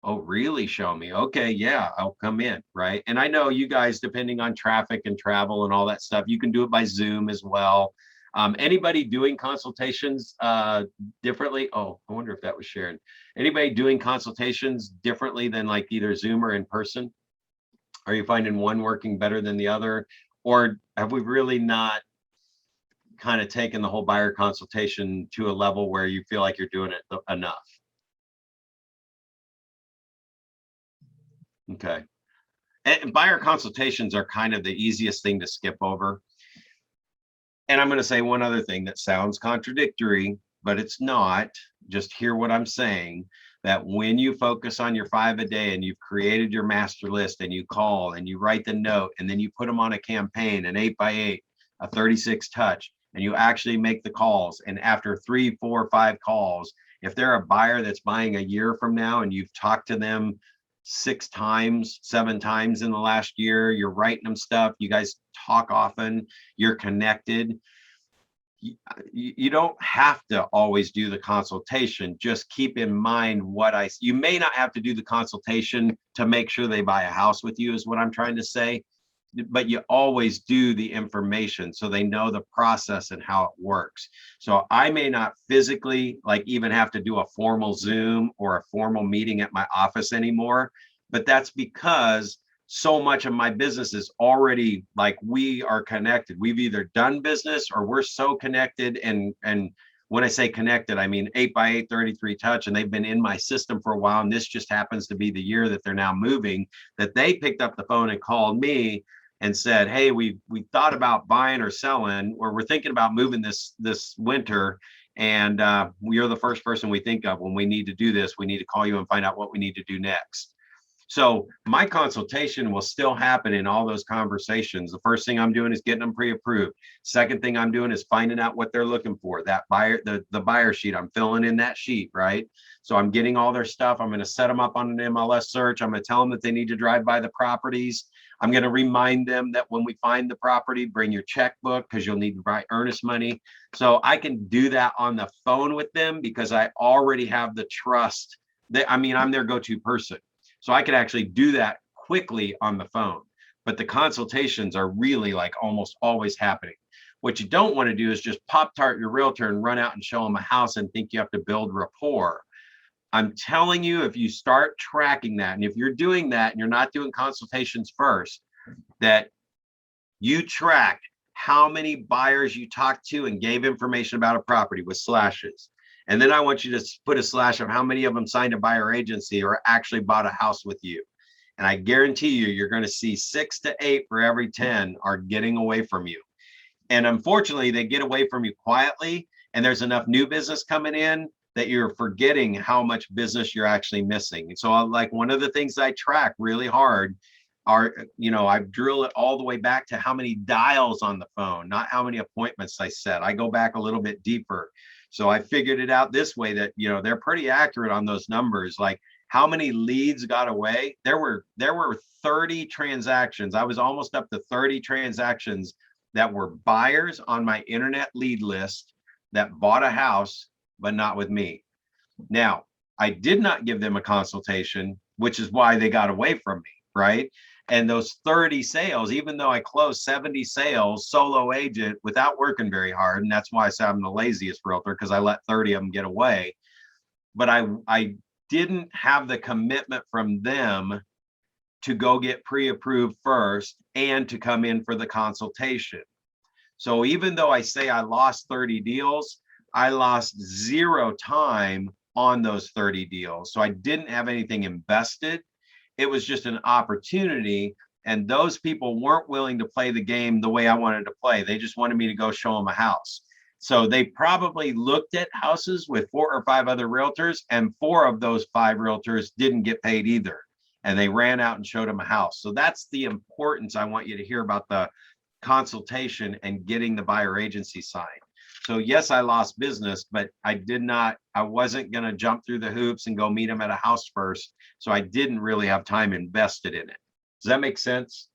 Oh, really? Show me. Okay, yeah, I'll come in, right? And I know you guys, depending on traffic and travel and all that stuff, you can do it by Zoom as well. Anybody doing consultations differently? Oh, I wonder if that was Sharon. Anybody doing consultations differently than like either Zoom or in person? Are you finding one working better than the other? Or have we really not kind of taken the whole buyer consultation to a level where you feel like you're doing it enough? Okay. And buyer consultations are kind of the easiest thing to skip over. And I'm going to say one other thing that sounds contradictory, but it's not. Just hear what I'm saying, that when you focus on your 5 a day and you've created your master list and you call and you write the note and then you put them on a campaign, an 8x8, a 36 touch, and you actually make the calls. And after 3, 4, 5 calls, if they're a buyer that's buying a year from now and you've talked to them 6 times, 7 times in the last year, you're writing them stuff, you guys talk often, you're connected, you don't have to always do the consultation. Just keep in mind you may not have to do the consultation to make sure they buy a house with you, is what I'm trying to say, but you always do the information so they know the process and how it works. So I may not physically like even have to do a formal Zoom or a formal meeting at my office anymore, but that's because so much of my business is already like, we are connected. We've either done business or we're so connected. And when I say connected, I mean 8x8, 33 touch, and they've been in my system for a while. And this just happens to be the year that they're now moving, that they picked up the phone and called me and said, hey, we thought about buying or selling, or we're thinking about moving this winter. And you're the first person we think of when we need to do this. We need to call you and find out what we need to do next. So my consultation will still happen in all those conversations. The first thing I'm doing is getting them pre-approved. Second thing I'm doing is finding out what they're looking for. That buyer, the buyer sheet, I'm filling in that sheet, right? So I'm getting all their stuff. I'm going to set them up on an MLS search. I'm going to tell them that they need to drive by the properties. I'm going to remind them that when we find the property, bring your checkbook because you'll need to buy earnest money. So I can do that on the phone with them because I already have the trust. I'm their go-to person. So I could actually do that quickly on the phone, but the consultations are really like almost always happening. What you don't want to do is just pop-tart your realtor and run out and show them a house and think you have to build rapport. I'm telling you, if you start tracking that, and if you're doing that and you're not doing consultations first, that you track how many buyers you talked to and gave information about a property with slashes. And then I want you to put a slash of how many of them signed a buyer agency or actually bought a house with you. And I guarantee you're going to see 6 to 8 for every 10 are getting away from you. And unfortunately, they get away from you quietly, and there's enough new business coming in that you're forgetting how much business you're actually missing. And so like one of the things I track really hard I drill it all the way back to how many dials on the phone, not how many appointments I set. I go back a little bit deeper. So I figured it out this way that, they're pretty accurate on those numbers. Like how many leads got away? There were 30 transactions. I was almost up to 30 transactions that were buyers on my internet lead list that bought a house, but not with me. Now, I did not give them a consultation, which is why they got away from me, right? And those 30 sales, even though I closed 70 sales solo agent without working very hard, and that's why I say I'm the laziest realtor, because I let 30 of them get away. But I didn't have the commitment from them to go get pre-approved first and to come in for the consultation. So even though I say I lost 30 deals, I lost 0 time on those 30 deals. So I didn't have anything invested. It was just an opportunity. And those people weren't willing to play the game the way I wanted to play. They just wanted me to go show them a house. So they probably looked at houses with 4 or 5 other realtors, and 4 of those 5 realtors didn't get paid either. And they ran out and showed them a house. So that's the importance I want you to hear about the consultation and getting the buyer agency signed. So yes, I lost business, but I wasn't going to jump through the hoops and go meet them at a house first. So I didn't really have time invested in it. Does that make sense?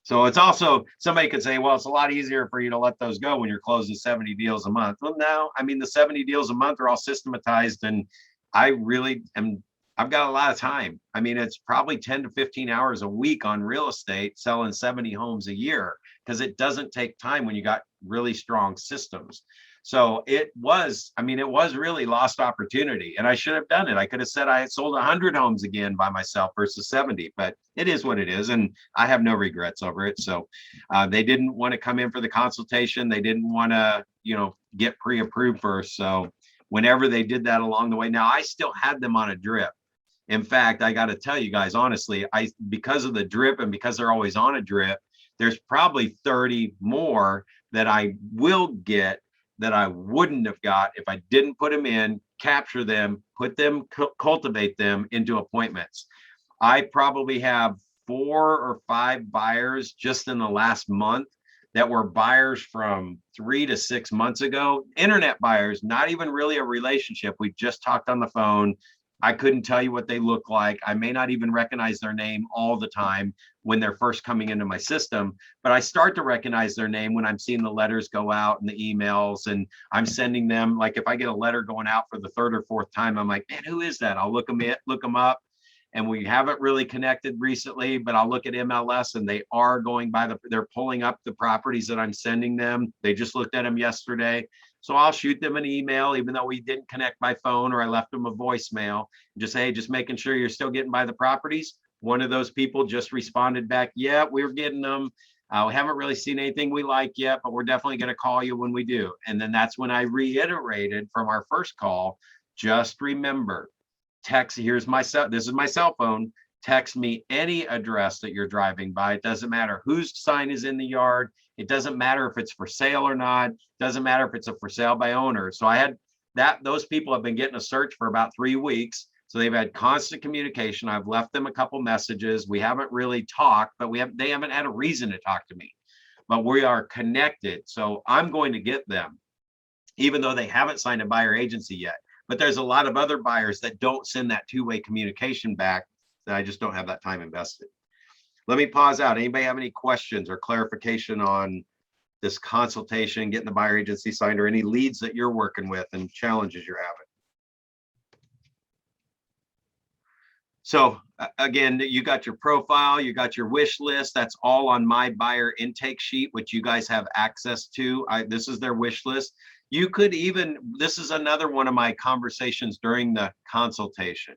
So it's also, somebody could say, well, it's a lot easier for you to let those go when you're closing 70 deals a month. Well, no, I mean, the 70 deals a month are all systematized, and I've got a lot of time. I mean, it's probably 10 to 15 hours a week on real estate selling 70 homes a year, because it doesn't take time when you got really strong systems. So it was really lost opportunity, and I should have done it. I could have said I had sold 100 homes again by myself versus 70, but it is what it is. And I have no regrets over it. So they didn't want to come in for the consultation. They didn't want to, get pre-approved first. So whenever they did that along the way, now I still had them on a drip. In fact, I got to tell you guys, honestly, because of the drip and because they're always on a drip, there's probably 30 more that I will get that I wouldn't have got if I didn't put them in, capture them, cultivate them into appointments. I probably have 4 or 5 buyers just in the last month that were buyers from 3 to 6 months ago. Internet buyers, not even really a relationship. We just talked on the phone. I couldn't tell you what they look like. I may not even recognize their name all the time when they're first coming into my system, but I start to recognize their name when I'm seeing the letters go out and the emails, and I'm sending them. Like if I get a letter going out for the 3rd or 4th time, I'm like, man, who is that? I'll look them up. And we haven't really connected recently, but I'll look at MLS and they are going by they're pulling up the properties that I'm sending them. They just looked at them yesterday. So I'll shoot them an email, even though we didn't connect by phone, or I left them a voicemail, and just, hey, just making sure you're still getting by the properties. One of those people just responded back, yeah, we're getting them. We haven't really seen anything we like yet, but we're definitely going to call you when we do. And then that's when I reiterated from our first call, just remember, text, this is my cell phone. Text me any address that you're driving by. It doesn't matter whose sign is in the yard. It doesn't matter if it's for sale or not. It doesn't matter if it's a for sale by owner. So I had those people have been getting a search for about 3 weeks. So they've had constant communication. I've left them a couple messages. We haven't really talked, but they haven't had a reason to talk to me, but we are connected. So I'm going to get them, even though they haven't signed a buyer agency yet. But there's a lot of other buyers that don't send that 2-way communication back, that I just don't have that time invested. Let me pause out. Anybody have any questions or clarification on this consultation, getting the buyer agency signed, or any leads that you're working with and challenges you're having? So again, you got your profile, you got your wish list. That's all on my buyer intake sheet, which you guys have access to. This is their wish list. You could even, this is another one of my conversations during the consultation.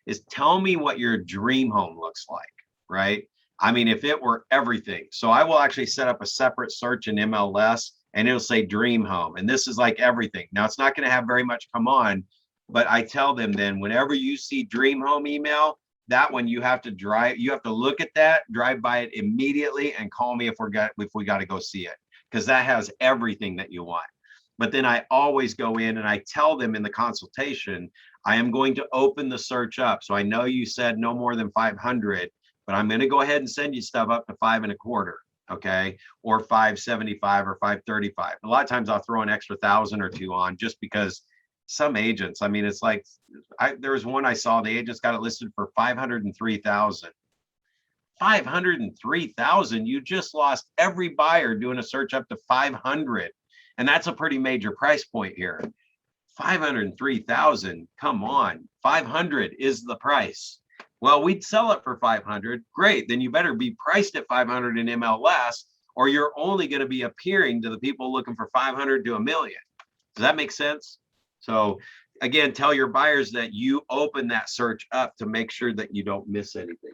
Is tell me what your dream home looks like, right? I mean, if it were everything. So I will actually set up a separate search in MLS, and it'll say dream home. And this is like everything. Now, it's not going to have very much come on, but I tell them then, whenever you see dream home email, that one you have to look at that, drive by it immediately, and call me if we got to go see it, because that has everything that you want. But then I always go in and I tell them in the consultation, I am going to open the search up. So I know you said no more than 500, but I'm going to go ahead and send you stuff up to 5.25. Okay. Or 575 or 535. A lot of times I'll throw an extra 1,000 or two on just because some agents, I mean, it's like, there was one I saw, the agents got it listed for 503,000. 503,000. You just lost every buyer doing a search up to 500. And that's a pretty major price point here. 503,000. Come on. 500 is the price. Well, we'd sell it for 500. Great. Then you better be priced at 500 in MLS, or you're only going to be appearing to the people looking for 500 to $1 million. Does that make sense? So again, tell your buyers that you open that search up to make sure that you don't miss anything.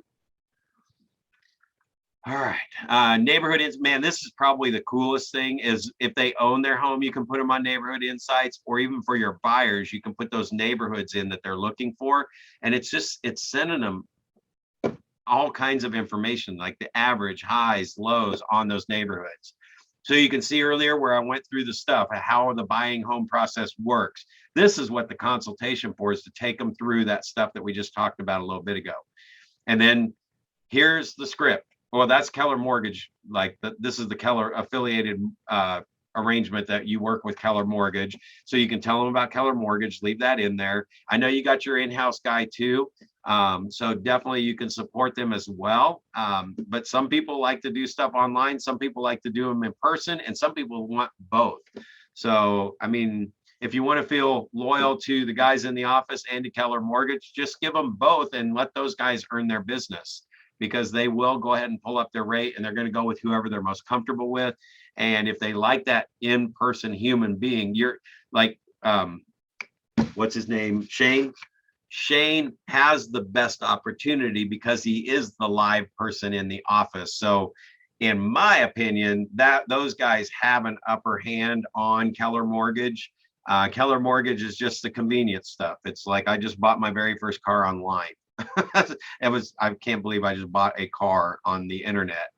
All right. Neighborhood is, man, this is probably the coolest thing is if they own their home, you can put them on neighborhood insights, or even for your buyers, you can put those neighborhoods in that they're looking for. And it's sending them all kinds of information, like the average, highs, lows on those neighborhoods. So you can see earlier where I went through the stuff, how the buying home process works. This is what the consultation for is, to take them through that stuff that we just talked about a little bit ago. And then here's the script. Well, that's Keller Mortgage. Like this is the Keller affiliated arrangement that you work with Keller Mortgage. So you can tell them about Keller Mortgage, leave that in there. I know you got your in-house guy too. So definitely you can support them as well. But some people like to do stuff online. Some people like to do them in person, and some people want both. So, I mean, if you want to feel loyal to the guys in the office and to Keller Mortgage, just give them both and let those guys earn their business, because they will go ahead and pull up their rate, and they're going to go with whoever they're most comfortable with. And if they like that in-person human being, you're like, what's his name? Shane has the best opportunity because he is the live person in the office. So in my opinion, that those guys have an upper hand on Keller Mortgage. Keller Mortgage is just the convenience stuff. It's like, I just bought my very first car online. I can't believe I just bought a car on the internet.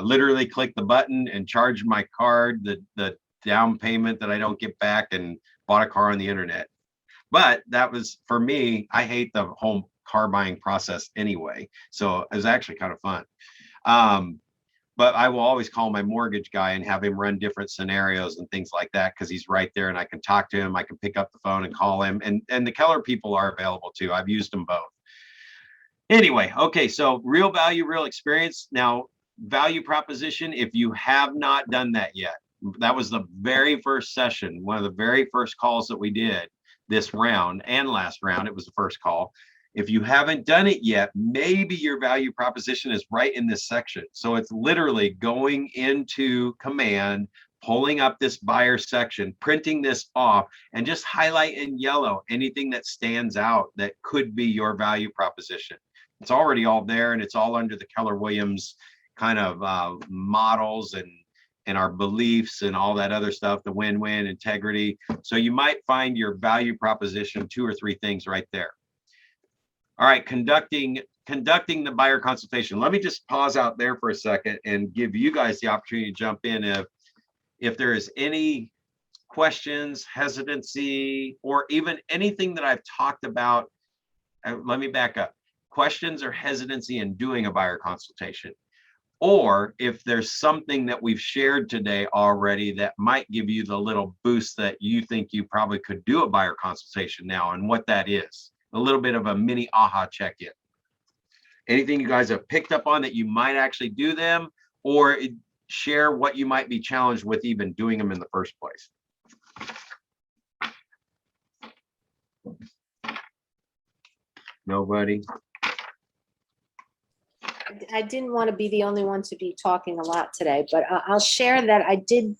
Literally clicked the button and charged my card, the down payment that I don't get back, and bought a car on the internet. But that was, for me, I hate the whole car buying process anyway. So it was actually kind of fun. But I will always call my mortgage guy and have him run different scenarios and things like that, because he's right there and I can talk to him. I can pick up the phone and call him. And the Keller people are available too. I've used them both. Anyway, okay, so real value, real experience. Now, value proposition, if you have not done that yet, that was the very first session, one of the very first calls that we did this round and last round. It was the first call. If you haven't done it yet, maybe your value proposition is right in this section. So it's literally going into Command, pulling up this buyer section, printing this off, and just highlight in yellow anything that stands out that could be your value proposition. It's already all there, and it's all under the Keller Williams kind of models and our beliefs and all that other stuff, the win-win, integrity. So you might find your value proposition, 2 or 3 things right there. All right, conducting the buyer consultation. Let me just pause out there for a second and give you guys the opportunity to jump in if there is any questions, hesitancy, or even anything that I've talked about. Let me back up. Questions or hesitancy in doing a buyer consultation, or if there's something that we've shared today already that might give you the little boost that you think you probably could do a buyer consultation now, and what that is, a little bit of a mini aha check-in. Anything you guys have picked up on that you might actually do them, or share what you might be challenged with even doing them in the first place. Nobody? I didn't want to be the only one to be talking a lot today, but I'll share that I did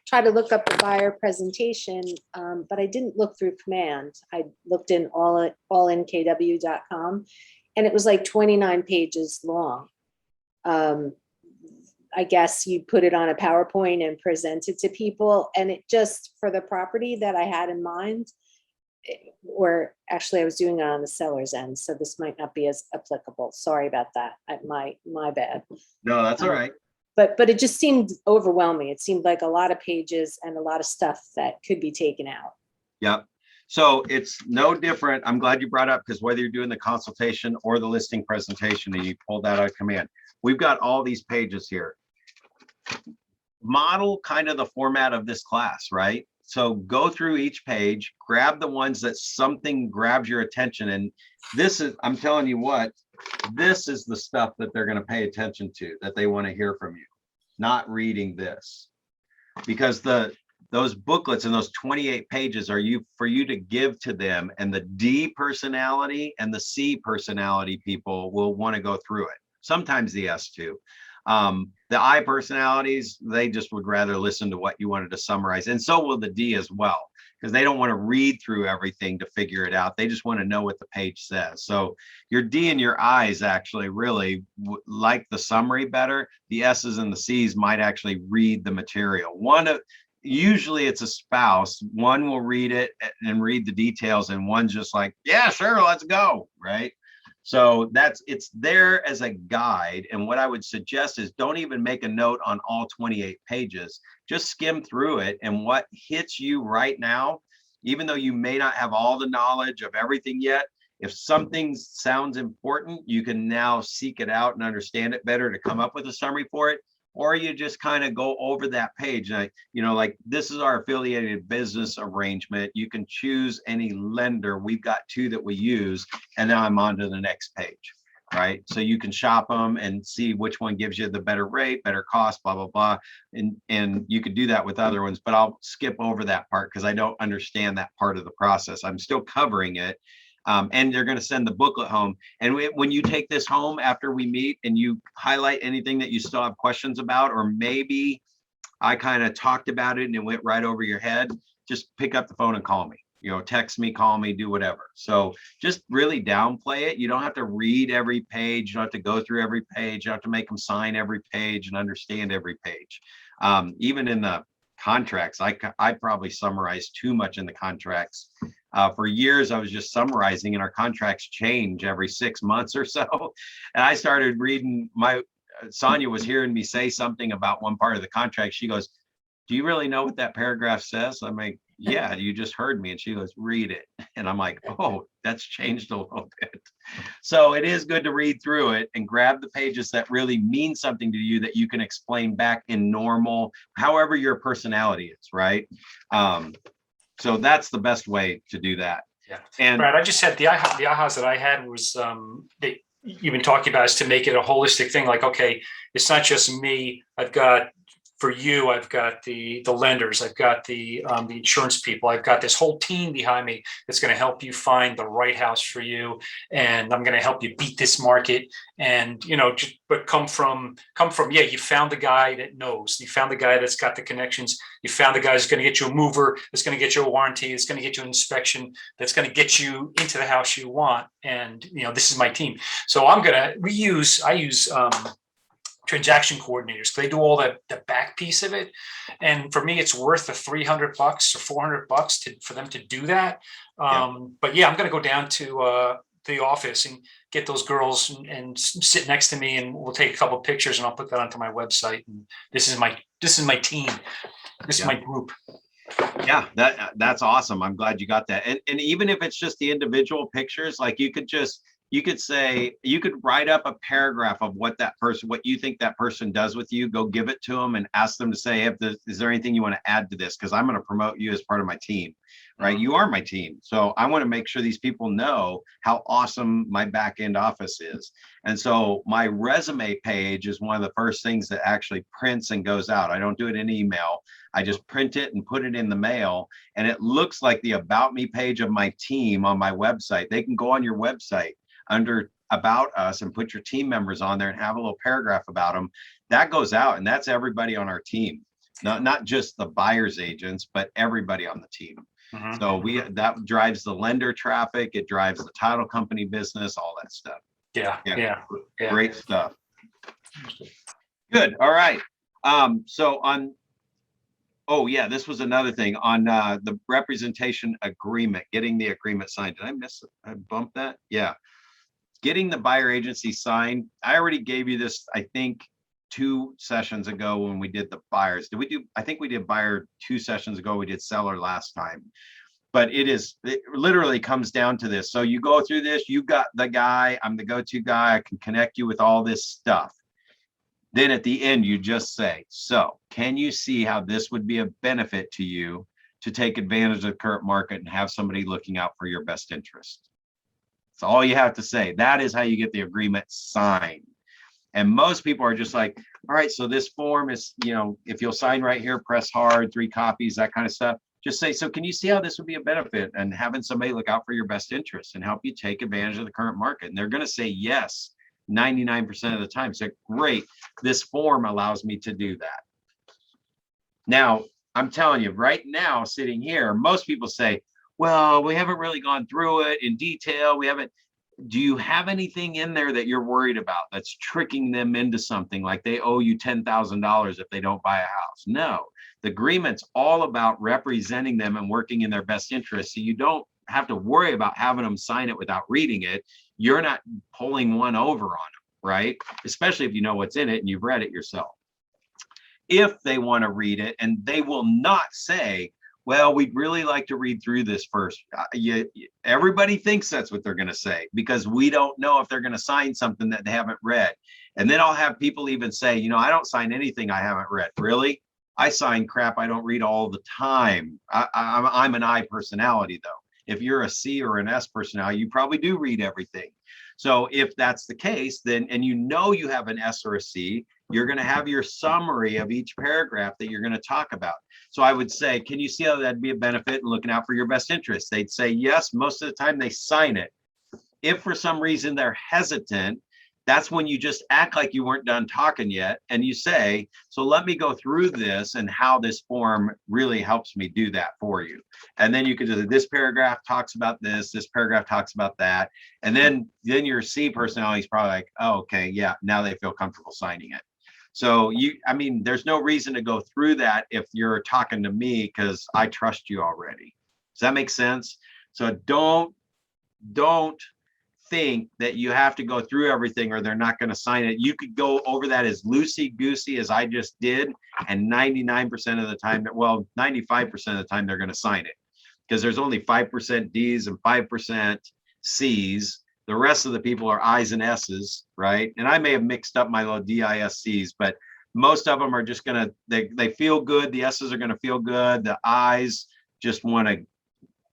try to look up the buyer presentation, but I didn't look through Command. I looked in allinkw.com, and it was like 29 pages long. I guess you put it on a PowerPoint and present it to people, and it just, for the property that I had in mind, or actually I was doing it on the seller's end, so this might not be as applicable. Sorry about that. My bad. No, that's all right. But it just seemed overwhelming. It seemed like a lot of pages and a lot of stuff that could be taken out. Yep. So it's no different. I'm glad you brought up, because whether you're doing the consultation or the listing presentation and you pull that out of command, we've got all these pages here. Model kind of the format of this class, right? So go through each page, grab the ones that something grabs your attention. And this is, I'm telling you what, this is the stuff that they're going to pay attention to, that they want to hear from you, not reading this. Because those booklets and those 28 pages are for you to give to them, and the D personality and the C personality people will want to go through it. Sometimes the S too. The I personalities, they just would rather listen to what you wanted to summarize. And so will the D as well, because they don't want to read through everything to figure it out. They just want to know what the page says. So your D and your I's actually really like the summary better. The S's and the C's might actually read the material. Usually it's a spouse. One will read it and read the details, and one's just like, yeah, sure, let's go, right? So it's there as a guide. And what I would suggest is don't even make a note on all 28 pages. Just skim through it, and what hits you right now, even though you may not have all the knowledge of everything yet, if something sounds important, you can now seek it out and understand it better to come up with a summary for it. Or you just kind of go over that page. And like this is our affiliated business arrangement. You can choose any lender. We've got 2 that we use, and then I'm on to the next page, right? So you can shop them and see which one gives you the better rate, better cost, blah, blah, blah. And you could do that with other ones, but I'll skip over that part because I don't understand that part of the process. I'm still covering it. And they're going to send the booklet home. And when you take this home after we meet and you highlight anything that you still have questions about, or maybe I kind of talked about it and it went right over your head, just pick up the phone and call me, text me, call me, do whatever. So just really downplay it. You don't have to read every page. You don't have to go through every page. You don't have to make them sign every page and understand every page. Even in the contracts, I probably summarize too much in the contracts. For years, I was just summarizing, and our contracts change every 6 months or so. And I started reading, Sonia was hearing me say something about one part of the contract. She goes, do you really know what that paragraph says? I'm like, yeah, you just heard me. And she goes, read it. And I'm like, oh, that's changed a little bit. So it is good to read through it and grab the pages that really mean something to you that you can explain back in normal, however your personality is, right? So that's the best way to do that. Yeah. And Brad, I just had the ahas that I had was that you've been talking about is to make it a holistic thing. Like, okay, it's not just me. I've got the lenders, I've got the insurance people, I've got this whole team behind me that's going to help you find the right house for you, and I'm going to help you beat this market. And but come from yeah, you found the guy that knows, you found the guy that's got the connections, you found the guy that's going to get you a mover, that's going to get you a warranty, that's going to get you an inspection, that's going to get you into the house you want. And this is my team. So I use transaction coordinators. They do all the back piece of it, and for me, it's worth the $300 or $400 for them to do that. But yeah, I'm going to go down to the office and get those girls and sit next to me, and we'll take a couple of pictures, and I'll put that onto my website. And this is my team. This is my group. Yeah, that's awesome. I'm glad you got that. And even if it's just the individual pictures, like you could write up a paragraph of what you think that person does with you, go give it to them and ask them to say, is there anything you want to add to this? Because I'm going to promote you as part of my team, right? You are my team. So I want to make sure these people know how awesome my back end office is. And so my resume page is one of the first things that actually prints and goes out. I don't do it in email. I just print it and put it in the mail, and it looks like the About Me page of my team on my website. They can go on your website under About Us and put your team members on there and have a little paragraph about them. That goes out, and that's everybody on our team, not just the buyer's agents, but everybody on the team. Mm-hmm. So that drives the lender traffic, it drives the title company business, all that stuff. Yeah. Great stuff. Good. All right. This was another thing on the representation agreement, getting the agreement signed. Did I miss it? I bumped that? Yeah. Getting the buyer agency signed. I already gave you this, I think, 2 sessions ago when we did the buyers. I think we did buyer 2 sessions ago. We did seller last time. But it literally comes down to this. So you go through this, you got the guy, I'm the go-to guy, I can connect you with all this stuff. Then at the end, you just say, so can you see how this would be a benefit to you to take advantage of the current market and have somebody looking out for your best interest? That's all you have to say. That is how you get the agreement signed. And most people are just like, all right, so this form is, if you'll sign right here, press hard, 3 copies, that kind of stuff. Just say, so can you see how this would be a benefit and having somebody look out for your best interests and help you take advantage of the current market? And they're going to say yes 99% of the time. So great, this form allows me to do that. Now, I'm telling you right now, sitting here, most people say, well, we haven't really gone through it in detail. We haven't. Do you have anything in there that you're worried about that's tricking them into something like they owe you $10,000 if they don't buy a house? No, the agreement's all about representing them and working in their best interest. So you don't have to worry about having them sign it without reading it. You're not pulling one over on them, right? Especially if you know what's in it and you've read it yourself. If they want to read it, and they will not say, well, we'd really like to read through this first. Everybody thinks that's what they're going to say because we don't know if they're going to sign something that they haven't read. And then I'll have people even say, I don't sign anything I haven't read. Really? I sign crap I don't read all the time. I'm an I personality, though. If you're a C or an S personality, you probably do read everything. So if that's the case, then, and you have an S or a C, you're going to have your summary of each paragraph that you're going to talk about. So I would say, can you see how that'd be a benefit in looking out for your best interest? They'd say yes. Most of the time they sign it. If for some reason they're hesitant, that's when you just act like you weren't done talking yet. And you say, so let me go through this and how this form really helps me do that for you. And then you could do this paragraph talks about this paragraph talks about that. And then your C personality is probably like, oh, okay, yeah, now they feel comfortable signing it. So there's no reason to go through that if you're talking to me because I trust you already. Does that make sense? So don't think that you have to go through everything or they're not going to sign it. You could go over that as loosey-goosey as I just did, and 99% of the time, 95% of the time they're going to sign it because there's only 5% D's and 5% C's. The rest of the people are I's and S's, right? And I may have mixed up my little DISCs, but most of them are just gonna, they feel good. The S's are gonna feel good. The I's just want to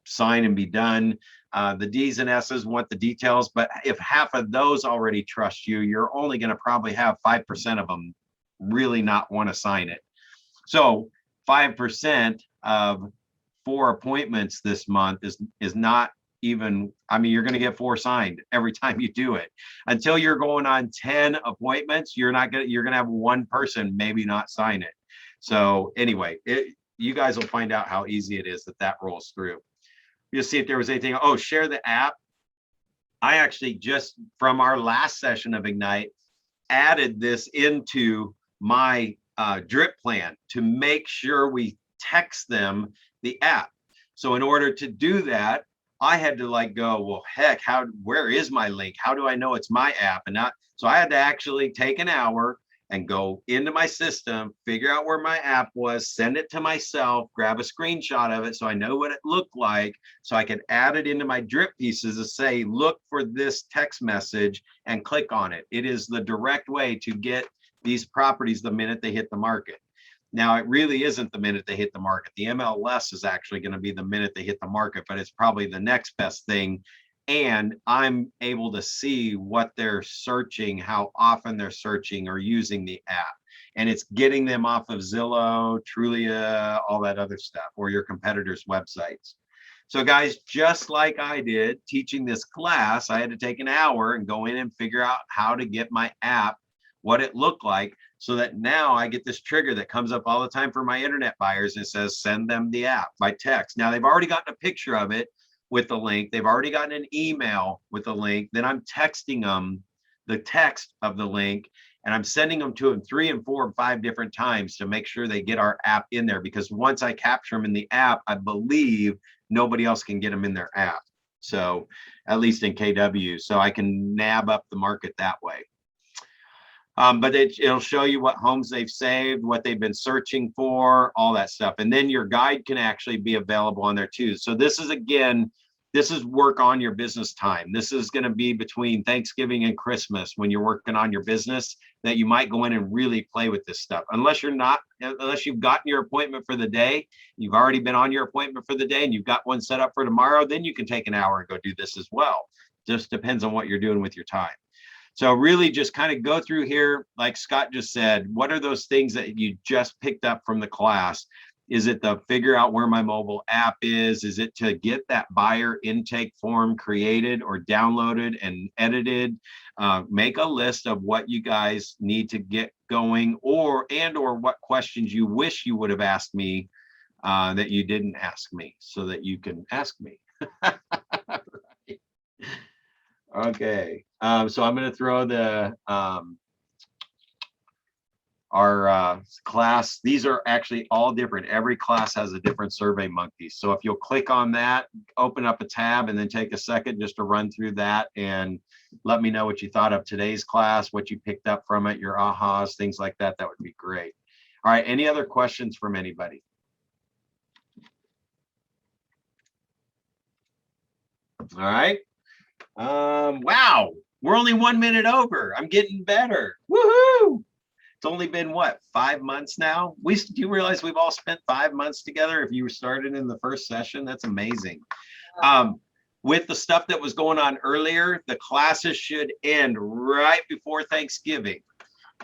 sign and be done. The D's and S's want the details, but if half of those already trust you, you're only gonna probably have 5% of them really not want to sign it. So 5% of 4 appointments this month is not even, you're going to get 4 signed every time you do it. Until you're going on 10 appointments, you're going to have 1 person maybe not sign it. So anyway, you guys will find out how easy it is that rolls through. You'll see if there was anything. Oh, share the app. I actually just from our last session of Ignite added this into my drip plan to make sure we text them the app. So in order to do that, I had to go, well, heck, where is my link? How do I know it's my app and not? So I had to actually take an hour and go into my system, figure out where my app was, send it to myself, grab a screenshot of it so I know what it looked like, so I could add it into my drip pieces to say, look for this text message and click on it. It is the direct way to get these properties the minute they hit the market. Now, it really isn't the minute they hit the market. The MLS is actually going to be the minute they hit the market, but it's probably the next best thing. And I'm able to see what they're searching, how often they're searching or using the app. And it's getting them off of Zillow, Trulia, all that other stuff, or your competitors' websites. So guys, just like I did teaching this class, I had to take an hour and go in and figure out how to get my app, what it looked like, so that now I get this trigger that comes up all the time for my internet buyers and it says, send them the app by text. Now they've already gotten a picture of it with the link. They've already gotten an email with the link. Then I'm texting them the text of the link and I'm sending them to them 3 and 4 and 5 different times to make sure they get our app in there. Because once I capture them in the app, I believe nobody else can get them in their app. So at least in KW, so I can nab up the market that way. But it'll show you what homes they've saved, what they've been searching for, all that stuff. And then your guide can actually be available on there too. So this is, again, this is work on your business time. This is going to be between Thanksgiving and Christmas when you're working on your business, that you might go in and really play with this stuff. Unless you've gotten your appointment for the day, you've already been on your appointment for the day and you've got one set up for tomorrow, then you can take an hour and go do this as well. Just depends on what you're doing with your time. So really just kind of go through here, like Scott just said, what are those things that you just picked up from the class? Is it to figure out where my mobile app is? Is it to get that buyer intake form created or downloaded and edited? Make a list of what you guys need to get going, or what questions you wish you would have asked me that you didn't ask me, so that you can ask me. Okay, so I'm going to throw the our class. These are actually all different. Every class has a different Survey Monkey. So if you'll click on that, open up a tab, and then take a second just to run through that and let me know what you thought of today's class, what you picked up from it, your ahas, things like that. That would be great. All right, any other questions from anybody? All right. Wow, we're only 1 minute over. I'm getting better. Woohoo! It's only been what, 5 months now? Do you realize we've all spent 5 months together? If you started in the first session, that's amazing. With the stuff that was going on earlier, the classes should end right before Thanksgiving.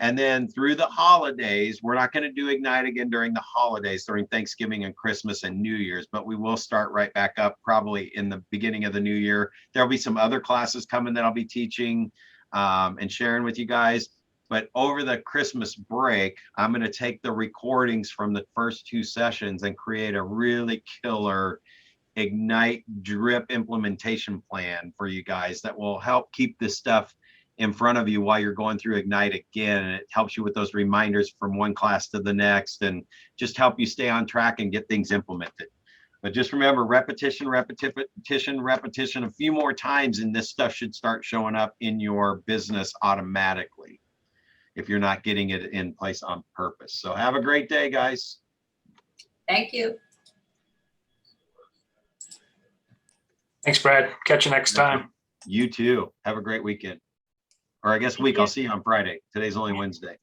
And then through the holidays, we're not going to do Ignite again during the holidays, during Thanksgiving and Christmas and New Year's, but we will start right back up probably in the beginning of the new year. There'll be some other classes coming that I'll be teaching and sharing with you guys. But over the Christmas break, I'm going to take the recordings from the first 2 sessions and create a really killer Ignite drip implementation plan for you guys that will help keep this stuff in front of you while you're going through Ignite again. And it helps you with those reminders from one class to the next and just help you stay on track and get things implemented. But just remember, repetition, repetition, repetition a few more times, and this stuff should start showing up in your business automatically if you're not getting it in place on purpose. So have a great day, guys. Thank you. Thanks, Brad. Catch you next time. You too. Have a great weekend. Or I guess week. I'll see you on Friday. Today's only Wednesday.